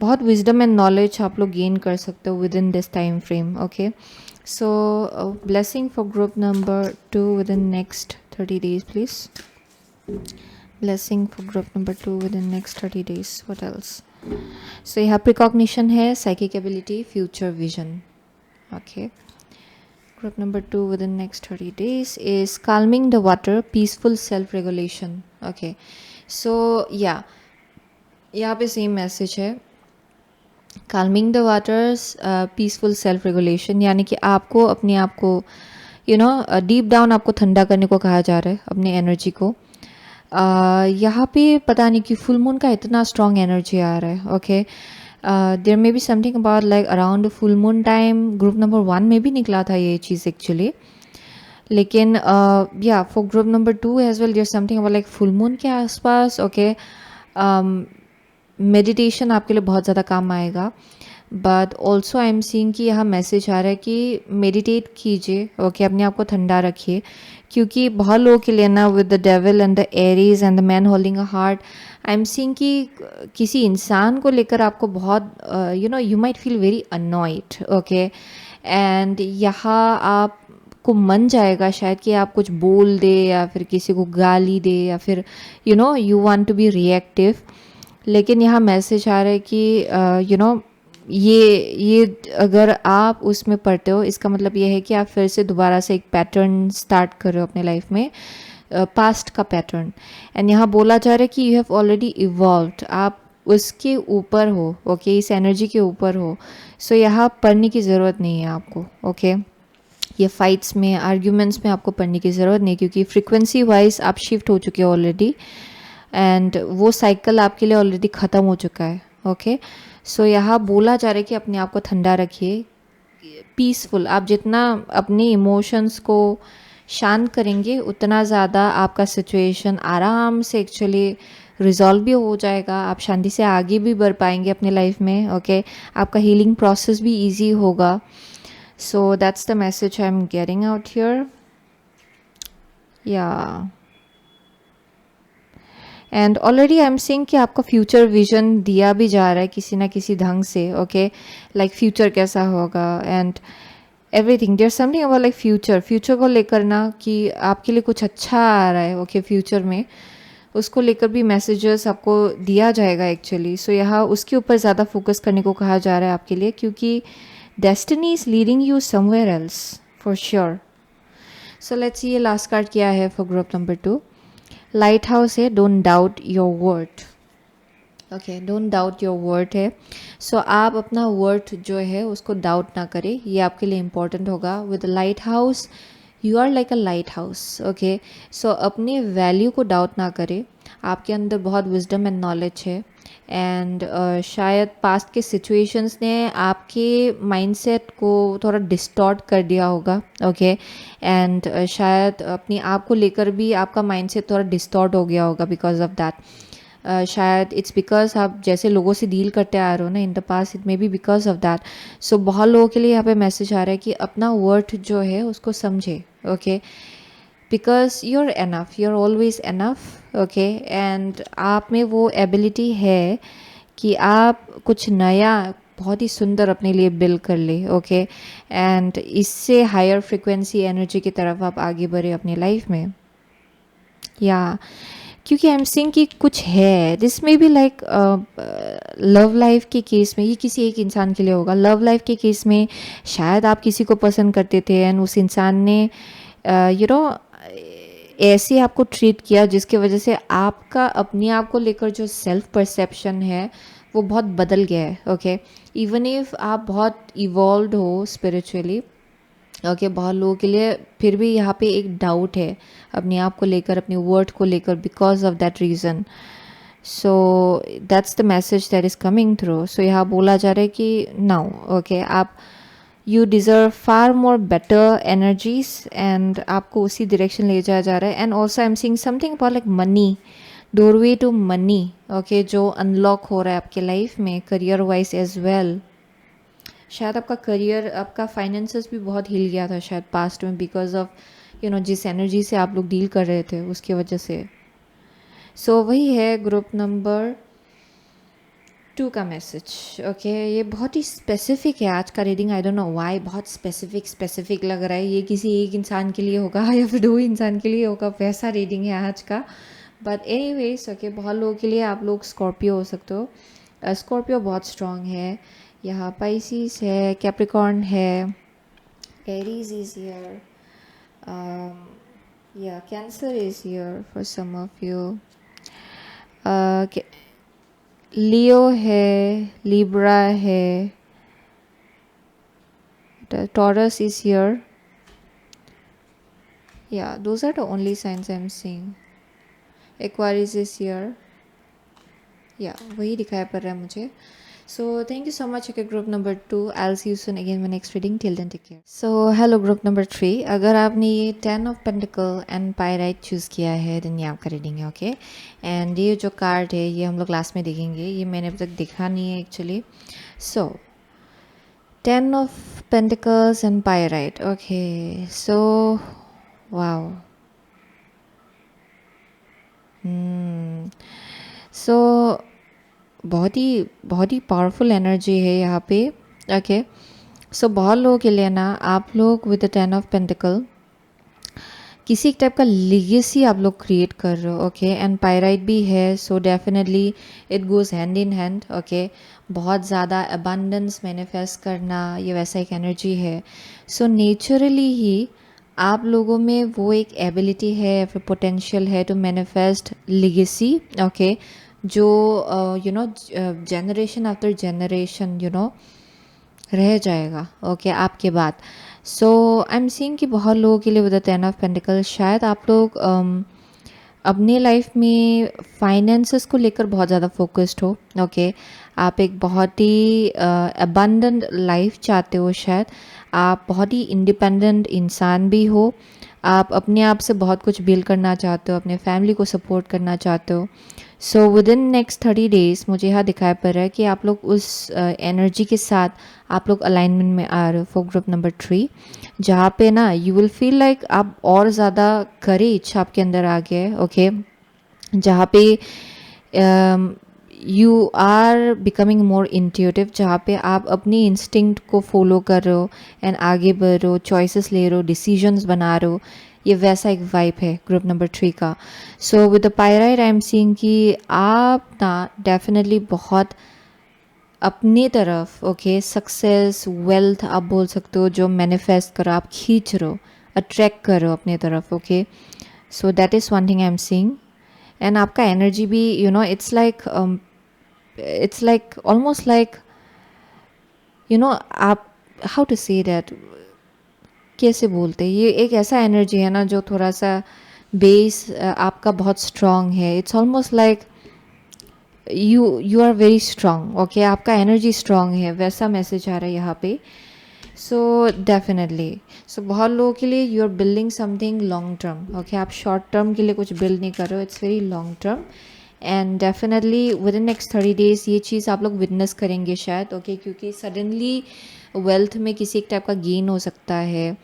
बहुत विजडम एंड नॉलेज आप लोग गेन कर सकते हो with in this time frame, okay. So blessing for group number 2 within next 30 days please. Blessing for group number 2 within next 30 days. What else? So यहाँ precognition है, psychic ability, future vision. Okay. Group number 2 within next 30 days is calming the water, peaceful self-regulation. Okay. So yeah, यहाँ पे same message है, calming the waters, peaceful self-regulation, यानी कि आपको अपने आप को deep down आपको ठंडा करने को कहा जा रहा है, अपनी एनर्जी को। यहाँ पे पता नहीं कि फुल मून का इतना स्ट्रॉन्ग एनर्जी आ रहा है, okay. There may be something about like around full moon time, group number 1 में भी निकला था ये चीज़ एक्चुअली, लेकिन या for group number 2 as well there something about like full moon के आसपास, ओके। मेडिटेशन आपके लिए बहुत ज़्यादा काम आएगा, but also I am seeing कि यहाँ मैसेज आ रहा है कि मेडिटेट कीजिए, ओके, अपने आप को ठंडा रखिए, क्योंकि बहुत लोगों के लिए ना with the devil and the Aries and the man holding a heart, I am seeing कि किसी इंसान को लेकर आपको बहुत you might feel very annoyed, okay, and यहाँ आपको मन जाएगा शायद कि आप कुछ बोल दे या फिर किसी को गाली दे या फिर you want to be reactive, लेकिन यहाँ मैसेज आ रहा है कि ये अगर आप उसमें पढ़ते हो, इसका मतलब ये है कि आप फिर से दोबारा से एक पैटर्न स्टार्ट कर रहे हो अपने लाइफ में, पास्ट का पैटर्न, एंड यहाँ बोला जा रहा है कि यू हैव ऑलरेडी इवॉल्व्ड, आप उसके ऊपर हो, ओके, इस एनर्जी के ऊपर हो। सो यहाँ पढ़ने की ज़रूरत नहीं है आपको, ओके, ये फाइट्स में, आर्ग्यूमेंट्स में आपको पढ़ने की ज़रूरत नहीं, क्योंकि फ्रीक्वेंसी वाइज आप शिफ्ट हो चुके हो ऑलरेडी एंड वो साइकिल आपके लिए ऑलरेडी ख़त्म हो चुका है, ओके। सो यहाँ बोला जा रहा है कि अपने आप को ठंडा रखिए, पीसफुल, आप जितना अपने इमोशंस को शांत करेंगे उतना ज़्यादा आपका सिचुएशन आराम से एक्चुअली रिजॉल्व भी हो जाएगा, आप शांति से आगे भी बढ़ पाएंगे अपने लाइफ में, ओके, आपका हीलिंग प्रोसेस भी इजी होगा। So that's the message I am getting out here, yeah and already I am seeing कि आपका फ्यूचर विजन दिया भी जा रहा है किसी ना किसी ढंग से, ओके, लाइक फ्यूचर कैसा होगा and everything, there something about like future को लेकर ना कि आपके लिए कुछ अच्छा आ रहा है, ओके, फ्यूचर में उसको लेकर भी मैसेजेस आपको दिया जाएगा एक्चुअली। सो यहाँ उसके ऊपर ज़्यादा फोकस करने को कहा जा रहा है आपके लिए, क्योंकि destiny is leading you somewhere else for sure. So let's see ये लास्ट कार्ड क्या है for group number 2। Lighthouse है, don't doubt your word, okay, don't doubt your word है। सो आप अपना वर्ड जो है उसको डाउट ना करें, ये आपके लिए इम्पोर्टेंट होगा। With lighthouse you are like a lighthouse, okay. So अपने वैल्यू को डाउट ना करें। आपके अंदर बहुत विजडम एंड नॉलेज है, एंड शायद पास्ट के सिचुएशंस ने आपके माइंडसेट को थोड़ा डिस्टॉर्ट कर दिया होगा, ओके। एंड शायद अपने आप को लेकर भी आपका माइंडसेट थोड़ा डिस्टॉर्ट हो गया होगा बिकॉज ऑफ दैट। शायद इट्स बिकॉज आप जैसे लोगों से डील करते आ रहे हो ना in the past, it may be because of that. So बहुत लोगों के लिए यहाँ पे मैसेज आ रहा है कि अपना वर्थ जो है उसको समझे, okay. Because you are enough, you are always enough, okay. And आप में वो एबिलिटी है कि आप कुछ नया बहुत ही सुंदर अपने लिए बिल्ड कर ले, ओके। एंड इससे हायर फ्रिक्वेंसी एनर्जी की तरफ आप आगे बढ़े अपनी लाइफ में, या क्योंकि आई एम सीइंग कि कुछ है दिस में भी लाइक लव लाइफ के केस में, ये किसी एक इंसान के लिए होगा। लव लाइफ के केस में शायद आप किसी को पसंद करते थे एंड उस इंसान ने यू नो ऐसे आपको ट्रीट किया जिसकी वजह से आपका अपने आप को लेकर जो सेल्फ परसेप्शन है वो बहुत बदल गया है, ओके। इवन इफ आप बहुत इवॉल्व हो स्पिरिचुअली, ओके, बहुत लोगों के लिए फिर भी यहाँ पे एक डाउट है अपने आप को लेकर, अपने वर्थ को लेकर, because of that reason. So that's the message that is coming through. So यहाँ बोला जा रहा है कि नाउ, ओके, आप you deserve far more better energies, and आपको उसी डायरेक्शन ले जाया जा रहा है। And also I am seeing something about like money, doorway to money, okay, जो अनलॉक हो रहा है आपके लाइफ में करियर वाइज एज वेल। शायद आपका करियर, आपका फाइनेंसेस भी बहुत हिल गया था शायद पास्ट में बिकॉज ऑफ जिस एनर्जी से आप लोग डील कर रहे थे उसकी वजह से। सो वही है ग्रुप नंबर 2 का मैसेज, ओके। ये बहुत ही स्पेसिफिक है आज का reading, I don't know why बहुत स्पेसिफिक लग रहा है। ये किसी एक इंसान के लिए होगा या फिर 2 इंसान के लिए होगा, वैसा रीडिंग है आज का। बट एनीवेज, ओके, बहुत लोगों के लिए आप लोग स्कॉर्पियो हो सकते हो। स्कॉर्पियो बहुत स्ट्रांग है। यहाँ पाइसिस है, कैप्रिकॉर्न है, Aries is here, yeah Cancer is here for some of you, Leo है, लिब्रा है, Taurus is here, yeah those are the only science I am seeing. Aquarius is here, yeah वही दिखाई पड़ रहा है मुझे। So thank you so much, okay, group number 2. I'll see you soon again in my next reading. Till then, take care. So hello group number 3. अगर आपने ये 10 of Pentacle and Pyrite choose किया है then ये आपका reading है, okay. And ये जो कार्ड है ये हम लोग क्लास में देखेंगे, ये मैंने अभी तक देखा नहीं है actually. So 10 of Pentacles and Pyrite, okay. So wow. So बहुत ही पावरफुल एनर्जी है यहाँ पे, ओके। सो बहुत लोगों के लिए ना आप लोग विद द 10 ऑफ पेंटिकल किसी एक टाइप का लिगेसी आप लोग क्रिएट कर रहे हो, ओके। एंड पायराइट भी है, so definitely it goes hand in hand, okay. बहुत ज़्यादा अबंडेंस मैनिफेस्ट करना, ये वैसा एक एनर्जी है। सो नेचुरली ही आप लोगों में वो एक एबिलिटी है, फिर पोटेंशियल है टू मैनिफेस्ट लिगेसी, ओके, जो जनरेशन आफ्टर जनरेशन रह जाएगा, ओके, आपके बाद। सो आई एम सीइंग कि बहुत लोगों के लिए विद द 10 ऑफ पेंटिकल शायद आप लोग अपने लाइफ में फाइनेंसेस को लेकर बहुत ज़्यादा फोकस्ड हो, ओके। आप एक बहुत ही अबंडेंट लाइफ चाहते हो, शायद आप बहुत ही इंडिपेंडेंट इंसान भी हो, आप अपने आप से बहुत कुछ बिल्ड करना चाहते हो, अपने फैमिली को सपोर्ट करना चाहते हो। सो विद इन नेक्स्ट 30 डेज़ मुझे यहाँ दिखाई पड़ रहा है कि आप लोग उस एनर्जी के साथ आप लोग अलाइनमेंट में आ रहे हो फॉर ग्रुप नंबर 3, जहाँ पे ना यू विल फील लाइक आप और ज़्यादा करेज आपके अंदर आ गया है, ओके। जहाँ पे you are becoming more intuitive, जहाँ पे आप अपनी इंस्टिंक्ट को फॉलो कर रहे हो एंड आगे बढ़ रहे हो, चॉइसेस ले रहे हो, डिसीजंस बना रहे हो, ये वैसा एक वाइब है ग्रुप नंबर 3 का। सो with the pyrite I am seeing कि आप ना डेफिनेटली बहुत अपनी तरफ, ओके, सक्सेस, वेल्थ आप बोल सकते हो, जो मैनिफेस्ट करो, आप खींच रहे हो, अट्रैक्ट कर रहे हो अपनी तरफ, okay. So that is one thing I am seeing. And आपका एनर्जी भी it's like almost like आप how to say that कैसे बोलते हैं, ये एक ऐसा एनर्जी है ना जो थोड़ा सा बेस आपका बहुत स्ट्रांग है. It's almost like you are very strong. Okay, आपका एनर्जी स्ट्रांग है, वैसा मैसेज आ रहा है यहाँ पे. सो डेफिनेटली, सो बहुत लोगों के लिए you are building something long term. Okay, आप शॉर्ट टर्म के लिए कुछ बिल्ड नहीं कर रहे हो, it's very long term. And definitely within next 30 days ये चीज़ आप लोग विटनेस करेंगे शायद. ओके, क्योंकि सडनली वेल्थ में किसी एक टाइप का गेन हो सकता है,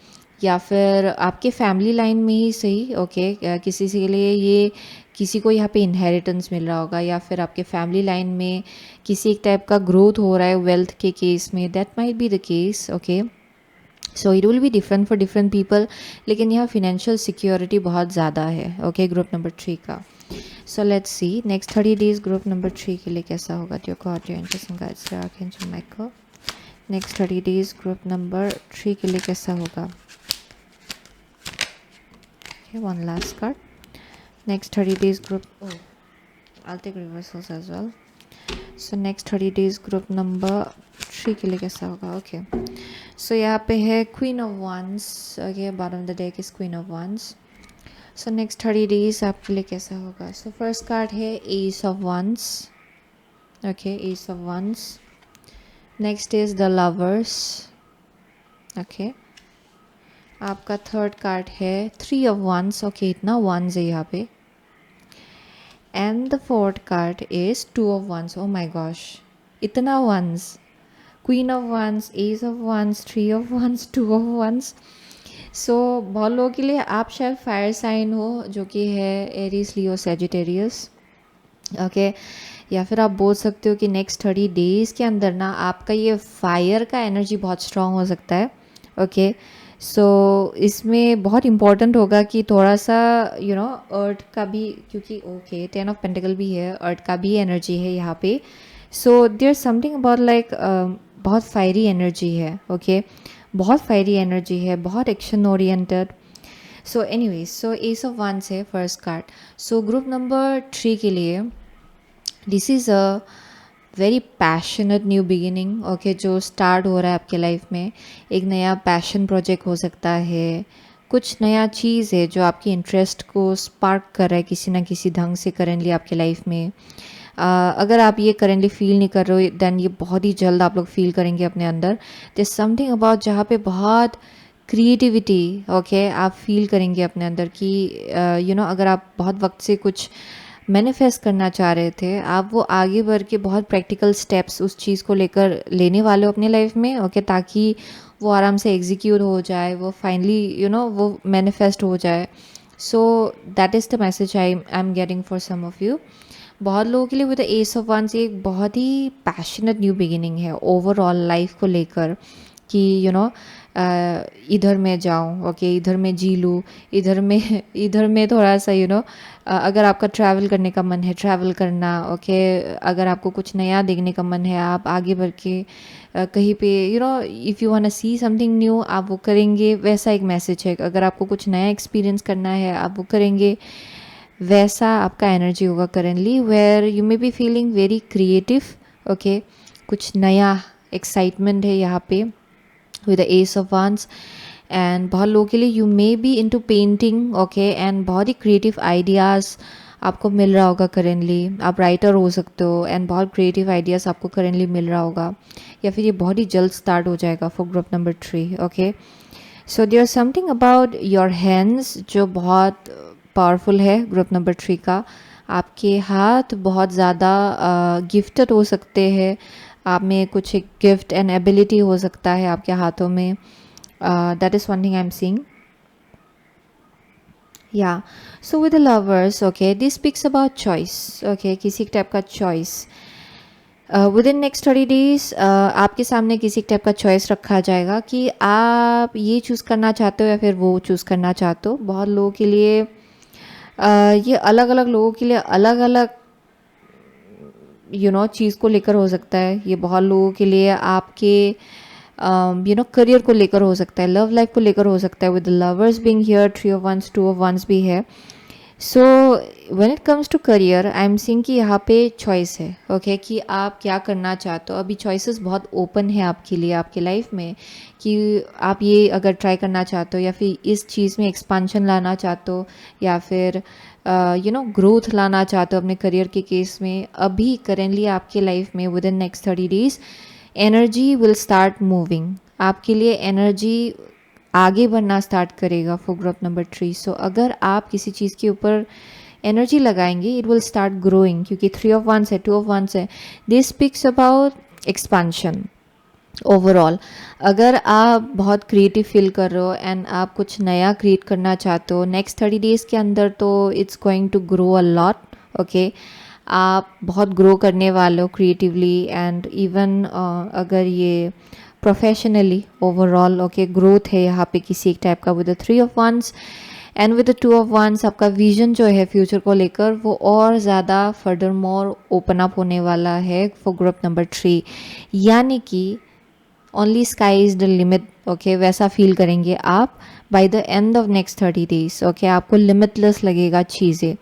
या फिर आपके फैमिली लाइन में ही सही. ओके, किसी के लिए ये, किसी को यहाँ पे इनहेरिटेंस मिल रहा होगा, या फिर आपके फैमिली लाइन में किसी एक टाइप का ग्रोथ हो रहा है वेल्थ के केस में. That might be the case. Okay, so it will be different for different people, लेकिन यहाँ फिनेंशियल सिक्योरिटी बहुत ज़्यादा है. ओके, ग्रुप नंबर 3 का. So let's see next 30 days group number 3 के लिए कैसा होगा. Dear God, your angels and guides, dear archangel Michael, next 30 days group number 3 के लिए कैसा होगा. Okay, one last card. Next 30 days group. Oh, I'll take reversals as well. So next 30 days group number 3 के लिए कैसा होगा. Okay. So यहाँ पे है Queen of Wands. Okay, bottom of the deck is Queen of Wands. So next 30 days आपके लिए कैसा होगा. So first card है Ace of Wands. Okay, Ace of Wands. Next is the Lovers. Okay. आपका third card है 3 of Wands. Okay, इतना wands है यहाँ पे. And the fourth card is 2 of Wands. Oh my gosh, इतना wands. Queen of Wands, ace of Wands, 3 of Wands, 2 of Wands. So बहुत लोगों के लिए आप शायद फायर साइन हो, जो कि है एरीज, लियो, सेजिटेरियस. ओके, या फिर आप बोल सकते हो कि नेक्स्ट 30 डेज़ के अंदर ना आपका ये फायर का एनर्जी बहुत स्ट्रांग हो सकता है. ओके, सो इसमें बहुत इम्पॉर्टेंट होगा कि थोड़ा सा अर्थ का भी, क्योंकि ओके 10 of Pentacle भी है, अर्थ का भी एनर्जी है यहाँ पे. So there something about like बहुत फायरी एनर्जी है. ओके, बहुत फायरी एनर्जी है, बहुत action oriented. So anyways, so ace of Wands है first card. So group number 3 के लिए this is a very passionate new beginning. Okay, जो start हो रहा है आपके लाइफ में. एक नया पैशन प्रोजेक्ट हो सकता है, कुछ नया चीज़ है जो आपकी इंटरेस्ट को स्पार्क कर रहा है किसी ना किसी ढंग से करेंटली आपके लाइफ में. अगर आप ये करेंटली फील नहीं कर रहे हो, दैन ये बहुत ही जल्द आप लोग फील करेंगे अपने अंदर. देयर समथिंग अबाउट जहाँ पे बहुत क्रिएटिविटी, ओके, आप फील करेंगे अपने अंदर कि अगर आप बहुत वक्त से कुछ मैनिफेस्ट करना चाह रहे थे, आप वो आगे बढ़ के बहुत प्रैक्टिकल स्टेप्स उस चीज़ को लेकर लेने वाले हो अपनी लाइफ में. ओके, ताकि वो आराम से एग्जीक्यूट हो जाए, वो फाइनली वो मैनिफेस्ट हो जाए. So that is the message I am getting for some of you. बहुत लोगों के लिए with the ace of Wands एक बहुत ही पैशनेट न्यू बिगिनिंग है ओवरऑल लाइफ को लेकर, कि इधर मैं जाऊँ, ओके, इधर मैं जी लूँ, इधर में थोड़ा सा अगर आपका ट्रैवल करने का मन है, ट्रैवल करना. ओके, अगर आपको कुछ नया देखने का मन है, आप आगे बढ़ के कहीं पे if you want see something new, आप वो करेंगे, वैसा एक मैसेज है. अगर आपको कुछ नया एक्सपीरियंस करना है, आप वो करेंगे, वैसा आपका एनर्जी होगा currently, where you may be feeling very creative. Okay, कुछ नया एक्साइटमेंट है यहाँ पे with the Ace of Wands. And बहुत लोगों के लिए you may B into painting. Okay, and बहुत ही क्रिएटिव आइडियाज़ आपको मिल रहा होगा करेंटली. आप राइटर हो सकते हो, एंड बहुत क्रिएटिव आइडियाज़ आपको करेंटली मिल रहा होगा, या फिर ये बहुत ही जल्द स्टार्ट हो जाएगा for group number 3. Okay, so there something about your hands जो बहुत पावरफुल है ग्रुप नंबर 3 का. आपके हाथ बहुत ज़्यादा गिफ्टेड हो सकते हैं, आप में कुछ एक गिफ्ट एंड एबिलिटी हो सकता है आपके हाथों में. That is one thing I am seeing. Yeah so with the lovers, okay, this speaks about choice. Okay, किसी टाइप का choice within next 30 days आपके सामने किसी टाइप का चॉइस रखा जाएगा कि आप ये चूज़ करना चाहते हो या फिर वो चूज़ करना चाहते हो. बहुत लोगों के लिए ये अलग अलग लोगों के लिए अलग अलग चीज़ को लेकर हो सकता है. ये बहुत लोगों के लिए आपके करियर को लेकर हो सकता है, लव लाइफ को लेकर हो सकता है. With lovers being here, 3 of Wands, 2 of Wands भी है. So when it comes to career I am seeing कि यहाँ पे चॉइस है, ओके, कि आप क्या करना चाहते हो। अभी चॉइसेस बहुत ओपन है आपके लिए आपके लाइफ में, कि आप ये अगर ट्राई करना चाहते हो या फिर इस चीज़ में एक्सपांशन लाना चाहते हो, या फिर ग्रोथ लाना चाहते हो अपने करियर के केस में। अभी करेंटली आपके लाइफ में with in next 30 days energy will start moving. आपके लिए एनर्जी आगे बढ़ना स्टार्ट करेगा फॉर ग्रुप नंबर 3। सो अगर आप किसी चीज़ के ऊपर एनर्जी लगाएंगे इट विल स्टार्ट ग्रोइंग, क्योंकि 3 of Wands है, 2 of Wands है। This speaks about expansion overall. अगर आप बहुत क्रिएटिव फील कर रहे हो एंड आप कुछ नया क्रिएट करना चाहते हो नेक्स्ट 30 days के अंदर, तो it's going to grow a lot, okay. आप बहुत ग्रो करने वाले हो क्रिएटिवली एंड इवन अगर ये प्रोफेशनली ओवरऑल, ओके, ग्रोथ है यहाँ पे किसी एक टाइप का with the 3 of Wands। And with the 2 of Wands आपका विजन जो है फ्यूचर को लेकर वो और ज़्यादा फर्दर मोर ओपन अप होने वाला है फॉर ग्रुप नंबर 3। यानी कि only sky is the limit, okay, वैसा फील करेंगे आप by the end of next 30 days, okay. आपको लिमिटलेस लगेगा चीज़ें।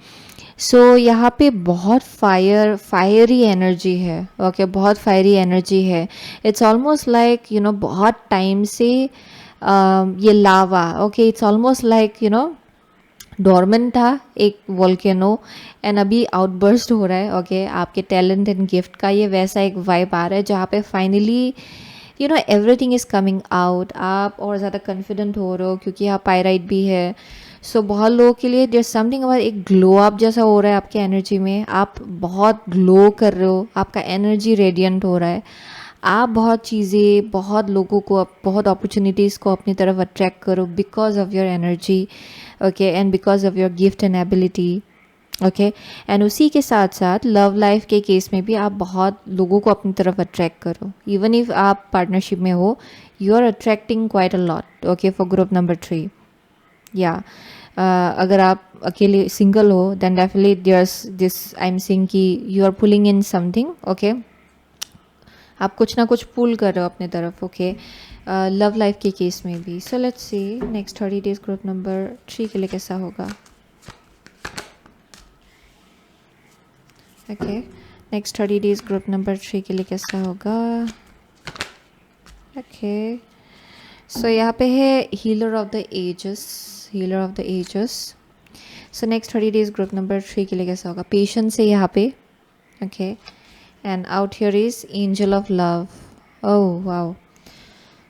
सो यहाँ पे बहुत फायरी एनर्जी है, ओके, बहुत फायरी एनर्जी है। इट्स ऑलमोस्ट लाइक बहुत टाइम से ये lava, okay, it's almost like dormant था एक वोल्केनो एंड अभी आउटबर्स्ट हो रहा है, ओके। आपके टैलेंट एंड गिफ्ट का ये वैसा एक वाइब आ रहा है जहाँ पे finally everything is coming out. आप और ज़्यादा कॉन्फिडेंट हो रहे हो क्योंकि यहाँ पायराइट भी है। सो बहुत लोगों के लिए देयर समथिंग अबाउट एक ग्लो अप जैसा हो रहा है आपके एनर्जी में। आप बहुत ग्लो कर रहे हो, आपका एनर्जी रेडिएंट हो रहा है। आप बहुत चीज़ें, बहुत लोगों को, बहुत अपॉर्चुनिटीज़ को अपनी तरफ अट्रैक्ट करो because of your energy, okay, and because of your gift and ability, okay. And उसी के साथ साथ लव लाइफ के केस में भी आप बहुत लोगों को अपनी तरफ अट्रैक्ट करो। इवन इफ आप पार्टनरशिप में हो you are attracting quite a lot, okay, for group number 3। या अगर आप अकेले सिंगल हो then definitely there's this I am seeing कि you are pulling in something, okay. आप कुछ ना कुछ पुल कर रहे हो अपने तरफ, ओके, लव लाइफ के केस में भी। सो let's see next 30 days group number 3 के लिए कैसा होगा, okay. Next 30 days group number 3 के लिए कैसा होगा, ओके। सो यहाँ पे है healer of the ages, healer of the ages. So next 30 days group number 3 के लिए कैसा होगा, पेशेंस है यहाँ पे, okay. And out here is angel of love. Oh wow.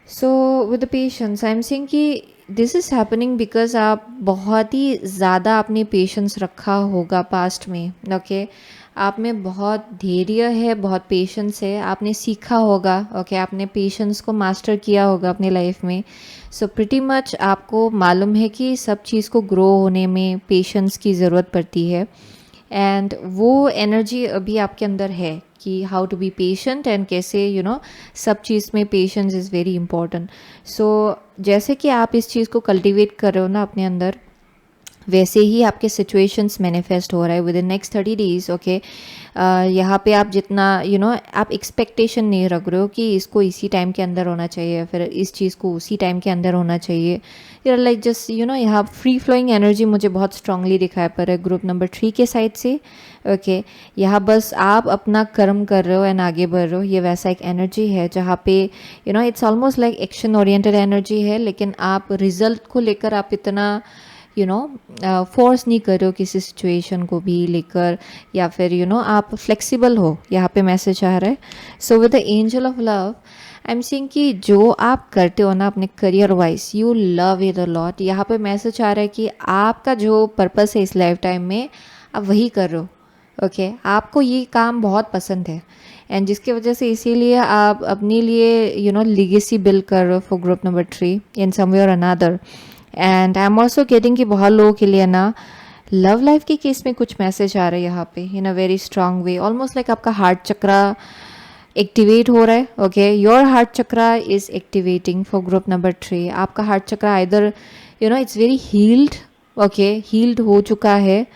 So with the patience I am saying that this is happening because आप बहुत ही ज़्यादा आपने पेशेंस रखा होगा पास्ट में, ओके। आप में बहुत धैर्य है, बहुत पेशेंस है, आपने सीखा होगा, ओके, आपने पेशेंस को मास्टर किया होगा अपनी लाइफ में। सो प्रिटी मच आपको मालूम है कि सब चीज़ को ग्रो होने में पेशेंस की ज़रूरत पड़ती है। एंड वो एनर्जी अभी आपके अंदर है कि how to be patient and कैसे सब चीज़ में patience is very important. So जैसे कि आप इस चीज़ को कल्टिवेट कर रहे हो ना अपने अंदर, वैसे ही आपके सिचुएशंस मैनिफेस्ट हो रहा है with in next 30 days, okay. यहाँ पे आप जितना आप एक्सपेक्टेशन नहीं रख रहे हो कि इसको इसी टाइम के अंदर होना चाहिए या फिर इस चीज़ को उसी टाइम के अंदर होना चाहिए। यार लाइक जस्ट यहाँ फ्री फ्लोइंग एनर्जी मुझे बहुत स्ट्रांगली दिखाई पड़ रहा है ग्रुप नंबर 3 के साइड से, ओके। यहाँ बस आप अपना कर्म कर रहे हो एंड आगे बढ़ रहे हो, ये वैसा एक एनर्जी है जहाँ पे it's almost like action oriented energy है, लेकिन आप रिजल्ट को लेकर आप इतना फोर्स नहीं कर रहे हो किसी सिचुएशन को भी लेकर, या फिर आप फ्लेक्सिबल हो, यहाँ पे मैसेज आ रहा है। So with the angel of love I am seeing कि जो आप करते हो ना अपने career wise you love it a lot. यहाँ पे मैसेज आ रहा है कि आपका जो पर्पस है इस लाइफ टाइम में आप वही कर रहे हो, ओके। आपको ये काम बहुत पसंद है एंड जिसकी वजह से इसीलिए आप अपने लिए लीगेसी बिल्ड कर रहे हो फॉर ग्रुप नंबर 3 इन सम वे और another. And I am also getting कि बहुत लोगों के लिए ना लव लाइफ के केस में कुछ मैसेज आ रहा है यहाँ पे in a very strong way, almost like आपका हार्ट चक्रा एक्टिवेट हो रहा है, okay. Your heart chakra is activating for group number 3। आपका heart chakra either it's very healed, okay, healed हो चुका है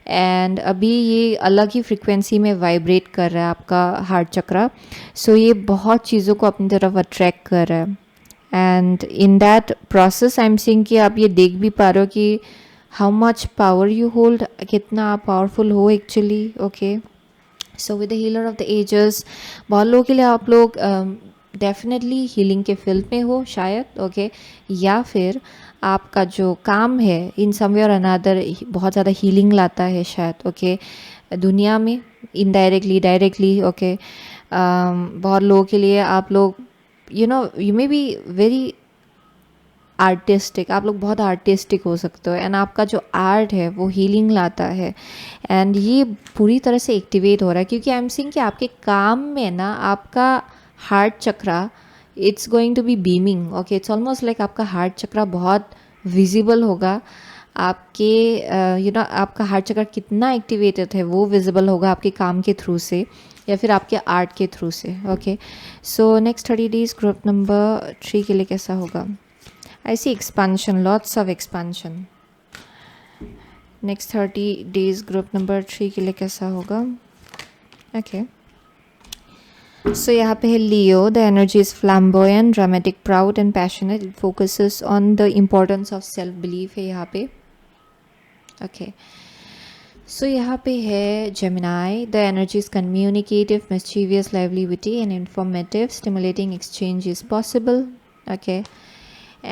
एंड अभी ये अलग ही फ्रिक्वेंसी में वाइब्रेट कर रहा है आपका हार्ट चक्रा। सो ये बहुत चीज़ों को अपनी तरफ अट्रैक्ट कर रहा है and in that process I am seeing कि आप ये देख भी पा रहे हो कि how much power you hold, कितना आप पावरफुल हो actually, okay. So with the healer of the ages, बहुत लोगों के लिए आप लोग डेफिनेटली हीलिंग के फील्ड में हो शायद, ओके, या फिर आपका जो काम है इन सम वे और अनदर बहुत ज़्यादा हीलिंग लाता है शायद, ओके, दुनिया में इनडायरेक्टली डायरेक्टली, ओके। बहुत लोगों के लिए आप लोग you may be very artistic, आप लोग बहुत आर्टिस्टिक हो सकते हो, एंड आपका जो आर्ट है वो हीलिंग लाता है, एंड ये पूरी तरह से एक्टिवेट हो रहा है क्योंकि आई एम सीइंग कि आपके काम में ना आपका heart chakra, it's going to be beaming, okay. It's almost like आपका हार्ट चक्रा बहुत विजिबल होगा आपके आपका हार्ट चक्र कितना एक्टिवेटेड है वो विजिबल होगा आपके काम के थ्रू से या फिर आपके आर्ट के थ्रू से, okay. So next 30 days group number 3 के लिए कैसा होगा? I see expansion, lots of expansion. Next 30 days group number 3 के लिए कैसा होगा? Okay. So यहाँ पे है Leo. The energy is flamboyant, dramatic, proud and passionate. It focuses on the importance of self-belief है यहाँ पे. Okay. So यहाँ पे है Gemini. The energy is communicative, mischievous, lively, witty and informative. Stimulating exchange is possible. Okay.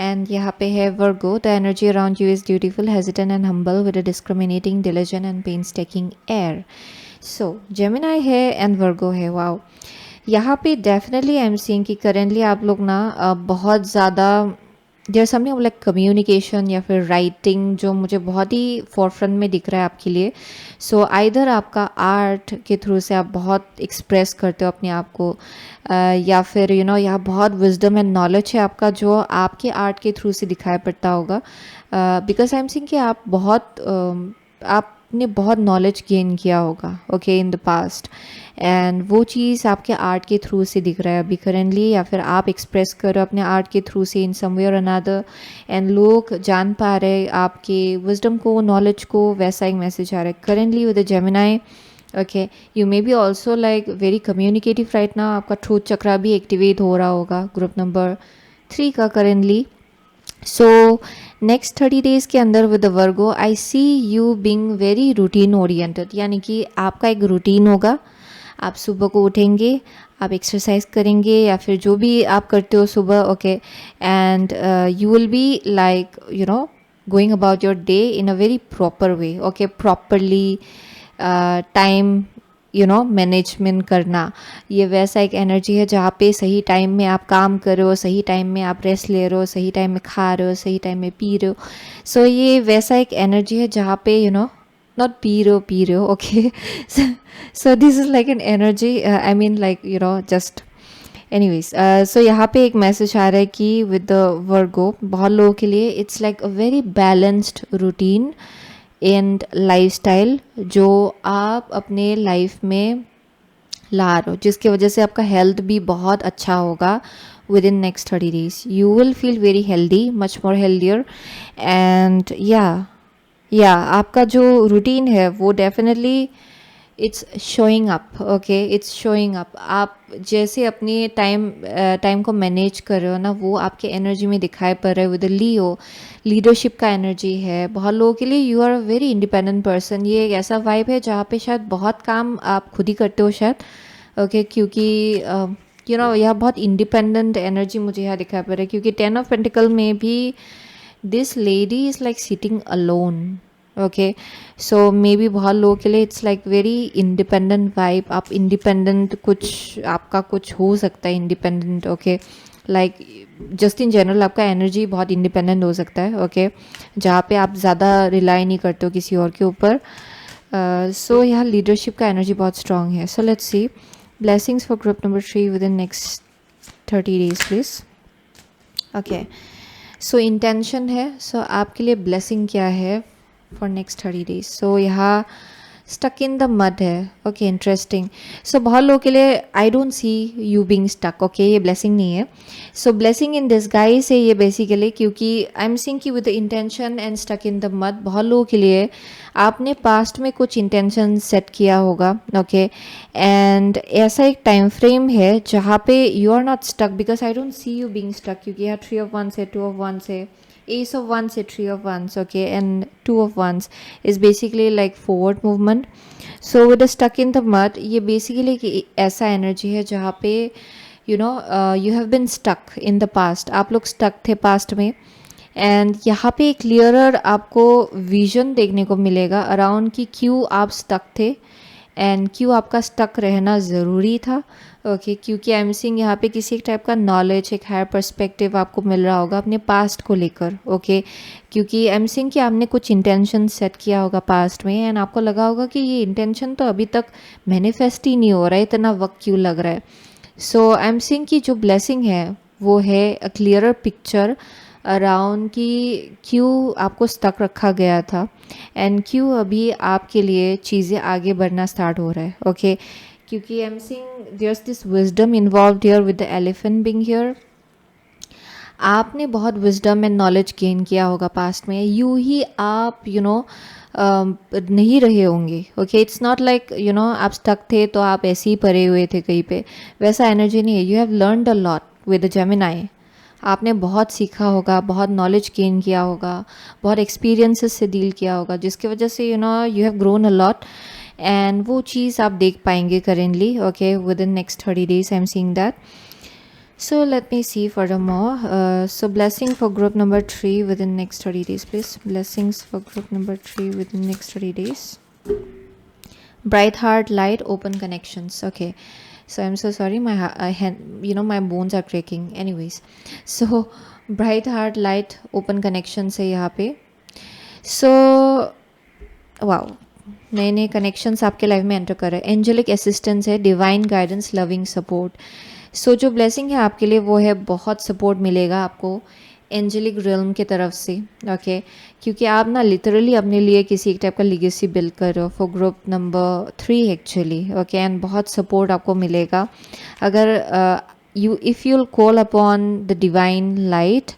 And यहाँ पे है Virgo. The energy around you is dutiful, hesitant and humble with a discriminating, diligent and painstaking air. So Gemini है and Virgo है. wow. यहाँ पे definitely I'm seeing कि currently आप लोग ना बहुत ज़्यादा देयर समथिंग लाइक कम्युनिकेशन या फिर राइटिंग जो मुझे बहुत ही फोरफ्रंट में दिख रहा है आपके लिए. सो आइदर आपका आर्ट के थ्रू से आप बहुत एक्सप्रेस करते हो अपने आप को या फिर यहाँ बहुत विजडम एंड नॉलेज है आपका जो आपके आर्ट के थ्रू से दिखाई पड़ता होगा बिकॉज आई एम सिंग कि आप आपने बहुत नॉलेज गेन किया होगा okay in the past and वो चीज़ आपके आर्ट के थ्रू से दिख रहा है अभी करेंटली या फिर आप एक्सप्रेस करो अपने आर्ट के थ्रू से इन सम वे और अनदर एंड लोग जान पा रहे आपके विजडम को नॉलेज को वैसा एक मैसेज आ रहा है currently with the Gemini. Okay you may B also like very communicative right now. आपका ट्रूथ चक्रा भी एक्टिवेट हो रहा होगा ग्रुप नंबर 3 का करेंटली. सो नेक्स्ट 30 डेज़ के अंदर with the Virgo I see you being very routine oriented यानी कि आपका एक रूटीन होगा. आप सुबह को उठेंगे आप एक्सरसाइज करेंगे या फिर जो भी आप करते हो सुबह okay and you will be like going about your day in a very proper way okay properly time management करना. ये वैसा एक एनर्जी है जहाँ पे सही टाइम में आप काम कर रहे हो सही टाइम में आप रेस्ट ले रहे हो सही टाइम में खा रहे हो सही टाइम में पी रहे हो. सो ये वैसा एक एनर्जी है जहाँ पे not pee rho okay so this is like an energy I mean like just anyways so यहाँ पे एक मैसेज आ रहा है कि with the Virgo बहुत लोगों के लिए it's like a very balanced routine and lifestyle जो आप अपने लाइफ में ला रहे हो जिसकी वजह से आपका हेल्थ भी बहुत अच्छा होगा with in next 30 days. You will feel very healthy much more healthier and या आपका जो रूटीन है वो definitely it's showing up okay it's showing up. आप जैसे अपने टाइम को मैनेज कर रहे हो ना वो आपके एनर्जी में दिखाई पड़ रहा है विद लियो. लीडरशिप का एनर्जी है बहुत लोगों के लिए. You are a very independent person. ये एक ऐसा वाइब है जहाँ पे शायद बहुत काम आप खुद ही करते हो शायद ओके क्योंकि यह बहुत इंडिपेंडेंट एनर्जी मुझे यहाँ दिखाई पड़ रहा है क्योंकि 10 of Pentacles में भी this lady is like sitting alone okay so maybe बहुत लोगों के लिए it's like very independent vibe. आप independent कुछ आपका कुछ हो सकता है independent okay like just in general आपका energy बहुत independent हो सकता है okay जहाँ पे आप ज़्यादा rely नहीं करते हो किसी और के ऊपर. So यहाँ leadership का energy बहुत strong है. So let's see blessings for group number 3 within next 30 days please. Okay so intention है. सो आपके लिए ब्लेसिंग क्या है फॉर नेक्स्ट 30 days. सो यहाँ स्टक इन द मड है। Okay, interesting. सो बहुत लोगों के लिए I don't see you being stuck. Okay, ये ब्लेसिंग नहीं है। सो ब्लेसिंग इन डिस्गाइज है ये बेसिकली, क्योंकि आई एम सीइंग कि with the intention and stuck in the mud बहुत लोगों के लिए आपने पास्ट में कुछ इंटेंशन सेट किया होगा। ओके, एंड ऐसा एक टाइम फ्रेम है जहाँ पे you are not stuck, because I don't see you being stuck, क्योंकि यहाँ 3 of Wands है, 2 of Wands है, Ace of Wands है, 3 of Wands, okay, and 2 of Wands is basically like forward movement. So with the stuck in the mud, ये basically कि ऐसा energy है जहाँ पे you have been stuck in the past. आप लोग stuck थे past में, एंड यहाँ पे क्लियरर आपको विजन देखने को मिलेगा अराउंड कि क्यों आप स्टक थे एंड क्यों आपका स्टक रहना ज़रूरी था। ओके, क्योंकि आई एम सीइंग यहाँ पे किसी एक टाइप का नॉलेज, एक हायर पर्सपेक्टिव आपको मिल रहा होगा अपने पास्ट को लेकर। ओके, क्योंकि आई एम सीइंग कि आपने कुछ इंटेंशन सेट किया होगा पास्ट में एंड आपको लगा होगा कि ये इंटेंशन तो अभी तक मैनिफेस्ट ही नहीं हो रहा है, इतना वक्त क्यों लग रहा है। सो आई एम सीइंग कि जो ब्लेसिंग है वो है अ क्लियरर पिक्चर अराउंड कि क्यों आपको स्टक रखा गया था एंड क्यों अभी आपके लिए चीज़ें आगे बढ़ना स्टार्ट हो रहा है। ओके, क्योंकि I am seeing there is this wisdom involved here with the elephant being here. आपने बहुत विजडम एंड नॉलेज गेन किया होगा पास्ट में, यूँ ही आप नहीं रहे होंगे। ओके, इट्स नॉट लाइक आप स्टक थे तो आप ऐसे ही पड़े हुए थे कहीं पे, वैसा एनर्जी नहीं है। You have learned a lot with the Gemini. आपने बहुत सीखा होगा, बहुत नॉलेज गेन किया होगा, बहुत एक्सपीरियंसेस से डील किया होगा, जिसकी वजह से you have grown a lot and वो चीज़ आप देख पाएंगे currently. Okay, with in next 30 days I am seeing that. So let me see furthermore. So blessing for group number 3 within next 30 days, please. Blessings for group number 3 within next 30 days. Bright heart, light, open connections. Okay. So I'm so sorry. My bones are cracking. Anyways, so bright heart, light, open connections है यहाँ पे. So wow. नए नए connections आपके life में enter कर रहे हैं। एंजेलिक असिस्टेंस है, डिवाइन गाइडेंस, लविंग सपोर्ट। सो जो ब्लेसिंग है आपके लिए वो है बहुत सपोर्ट मिलेगा आपको एंजेलिक रिल्म की तरफ से। ओके, क्योंकि आप ना लिटरली अपने लिए किसी एक टाइप का लिगेसी बिल्ड कर रहे हो for group number 3 actually. Okay, and बहुत सपोर्ट आपको मिलेगा अगर if you'll call upon the divine light,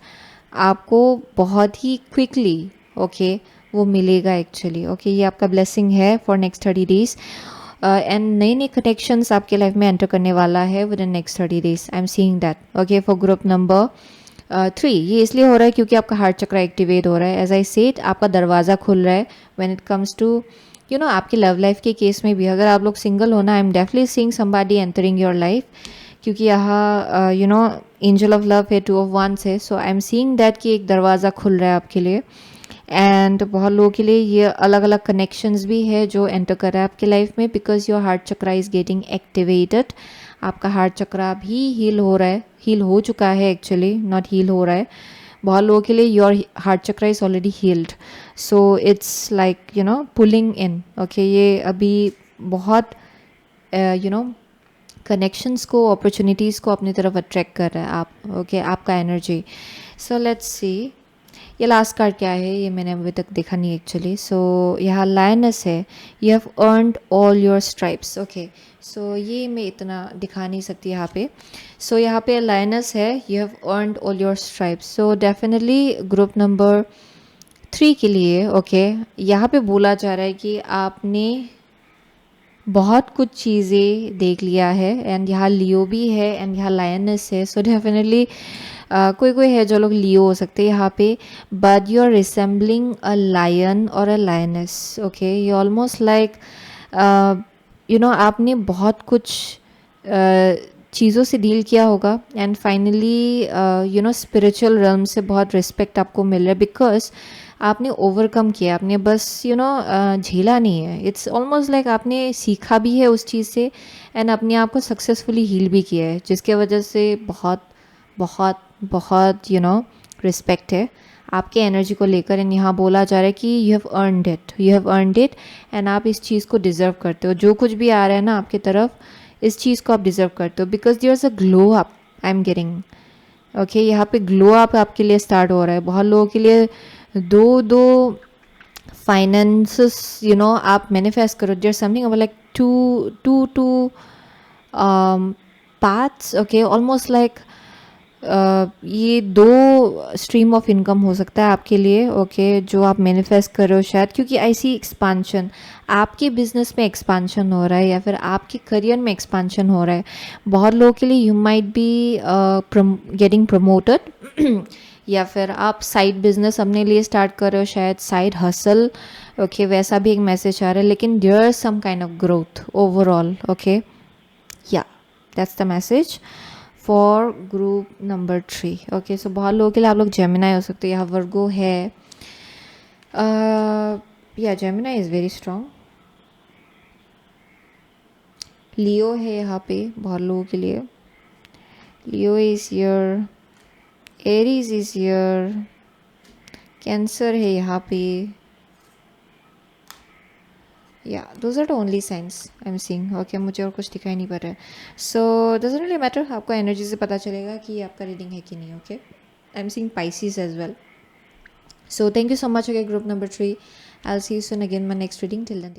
आपको बहुत ही क्विकली ओके वो मिलेगा एक्चुअली। ओके, ये आपका ब्लेसिंग है फॉर नेक्स्ट 30 days एंड नए नए कनेक्शंस आपके लाइफ में एंटर करने वाला है with in next 30 days। I am seeing that. Okay, for group number 3 ये इसलिए हो रहा है क्योंकि आपका हार्ट चक्र एक्टिवेट हो रहा है। एज आई सेड, आपका दरवाज़ा खुल रहा है व्हेन इट कम्स टू आपकी लव लाइफ के केस में भी। अगर आप लोग सिंगल हो ना, I am definitely seeing somebody entering your life, क्योंकि यहाँ एंजल ऑफ लव है, 2 of Wands है। सो आई एम सीइंग दैट कि एक दरवाज़ा खुल रहा है आपके लिए एंड बहुत लोगों के लिए ये अलग अलग कनेक्शंस भी है जो एंटर कर रहा है आपके लाइफ में, because your heart chakra is getting activated. आपका हार्ट चक्रा भी हील हो रहा है, हील हो चुका है एक्चुअली, नॉट हील हो रहा है। बहुत लोगों के लिए your heart chakra is already healed, so it's like pulling in. Okay, ये अभी बहुत कनेक्शंस को, अपॉर्चुनिटीज़ को अपनी तरफ अट्रैक्ट कर रहा है आप। ओके, आपका एनर्जी। सो लेट्स सी ये लास्ट कार्ड क्या है, ये मैंने अभी तक देखा नहीं एक्चुअली। सो यहाँ लायनस है, you have earned all your stripes. Okay, so ये मैं इतना दिखा नहीं सकती यहाँ पे। सो यहाँ पे लायनस है, you have earned all your stripes. So definitely group number 3 के लिए ओके यहाँ पे बोला जा रहा है कि आपने बहुत कुछ चीज़ें देख लिया है एंड यहाँ लियो भी है एंड यहाँ लायनस है। सो डेफिनेटली कोई कोई है जो लोग लियो हो सकते हैं यहाँ पे, but you are resembling a lion और a lioness. Okay, you almost like आपने बहुत कुछ चीज़ों से डील किया होगा एंड फाइनली स्पिरिचुअल रल्म से बहुत रिस्पेक्ट आपको मिल रहा है, बिकॉज आपने ओवरकम किया, आपने बस झेला नहीं है। इट्स ऑलमोस्ट लाइक आपने सीखा भी है उस चीज़ से एंड अपने आप को सक्सेसफुली हील भी किया है, जिसके वजह से बहुत बहुत बहुत रिस्पेक्ट है आपके एनर्जी को लेकर। एंड यहाँ बोला जा रहा है कि you have earned it, you have earned it and आप इस चीज़ को डिज़र्व करते हो। जो कुछ भी आ रहा है ना आपकी तरफ, इस चीज़ को आप डिज़र्व करते हो, because there is a glow up I am getting. Okay, यहाँ पे ग्लो अप आपके लिए स्टार्ट हो रहा है। बहुत लोगों के लिए दो फाइनेंसेस आप मैनिफेस्ट करो, there something about like two paths, okay, almost like ये दो स्ट्रीम ऑफ इनकम हो सकता है आपके लिए, ओके, जो आप मैनिफेस्ट कर रहे हो शायद, क्योंकि ऐसी एक्सपांशन आपके बिजनेस में एक्सपांशन हो रहा है या फिर आपके करियर में एक्सपांशन हो रहा है। बहुत लोगों के लिए you might be getting promoted या फिर आप साइड बिजनेस अपने लिए स्टार्ट कर रहे हो, शायद साइड हसल, ओके, वैसा भी एक मैसेज आ रहा है, लेकिन there is some kind of growth overall, okay, yeah that's the message for group number 3। Okay, so बहुत लोगों के लिए आप लोग जेमिनाई हो सकते हो, यहाँ वर्गो है, yeah Gemini is very strong, Leo है यहाँ पे बहुत लोगों के लिए, Leo is here, Aries is here, Cancer है यहाँ पे, yeah those are the only science I am seeing, okay, मुझे और कुछ दिखाई नहीं पड़ रहा है। सो डजंट रियली मैटर, आपको एनर्जी से पता चलेगा कि आपका रीडिंग है कि नहीं, ओके। I am seeing Pisces as well. So thank you so much, okay, group number 3. I'll see you soon again in my next reading. Till then.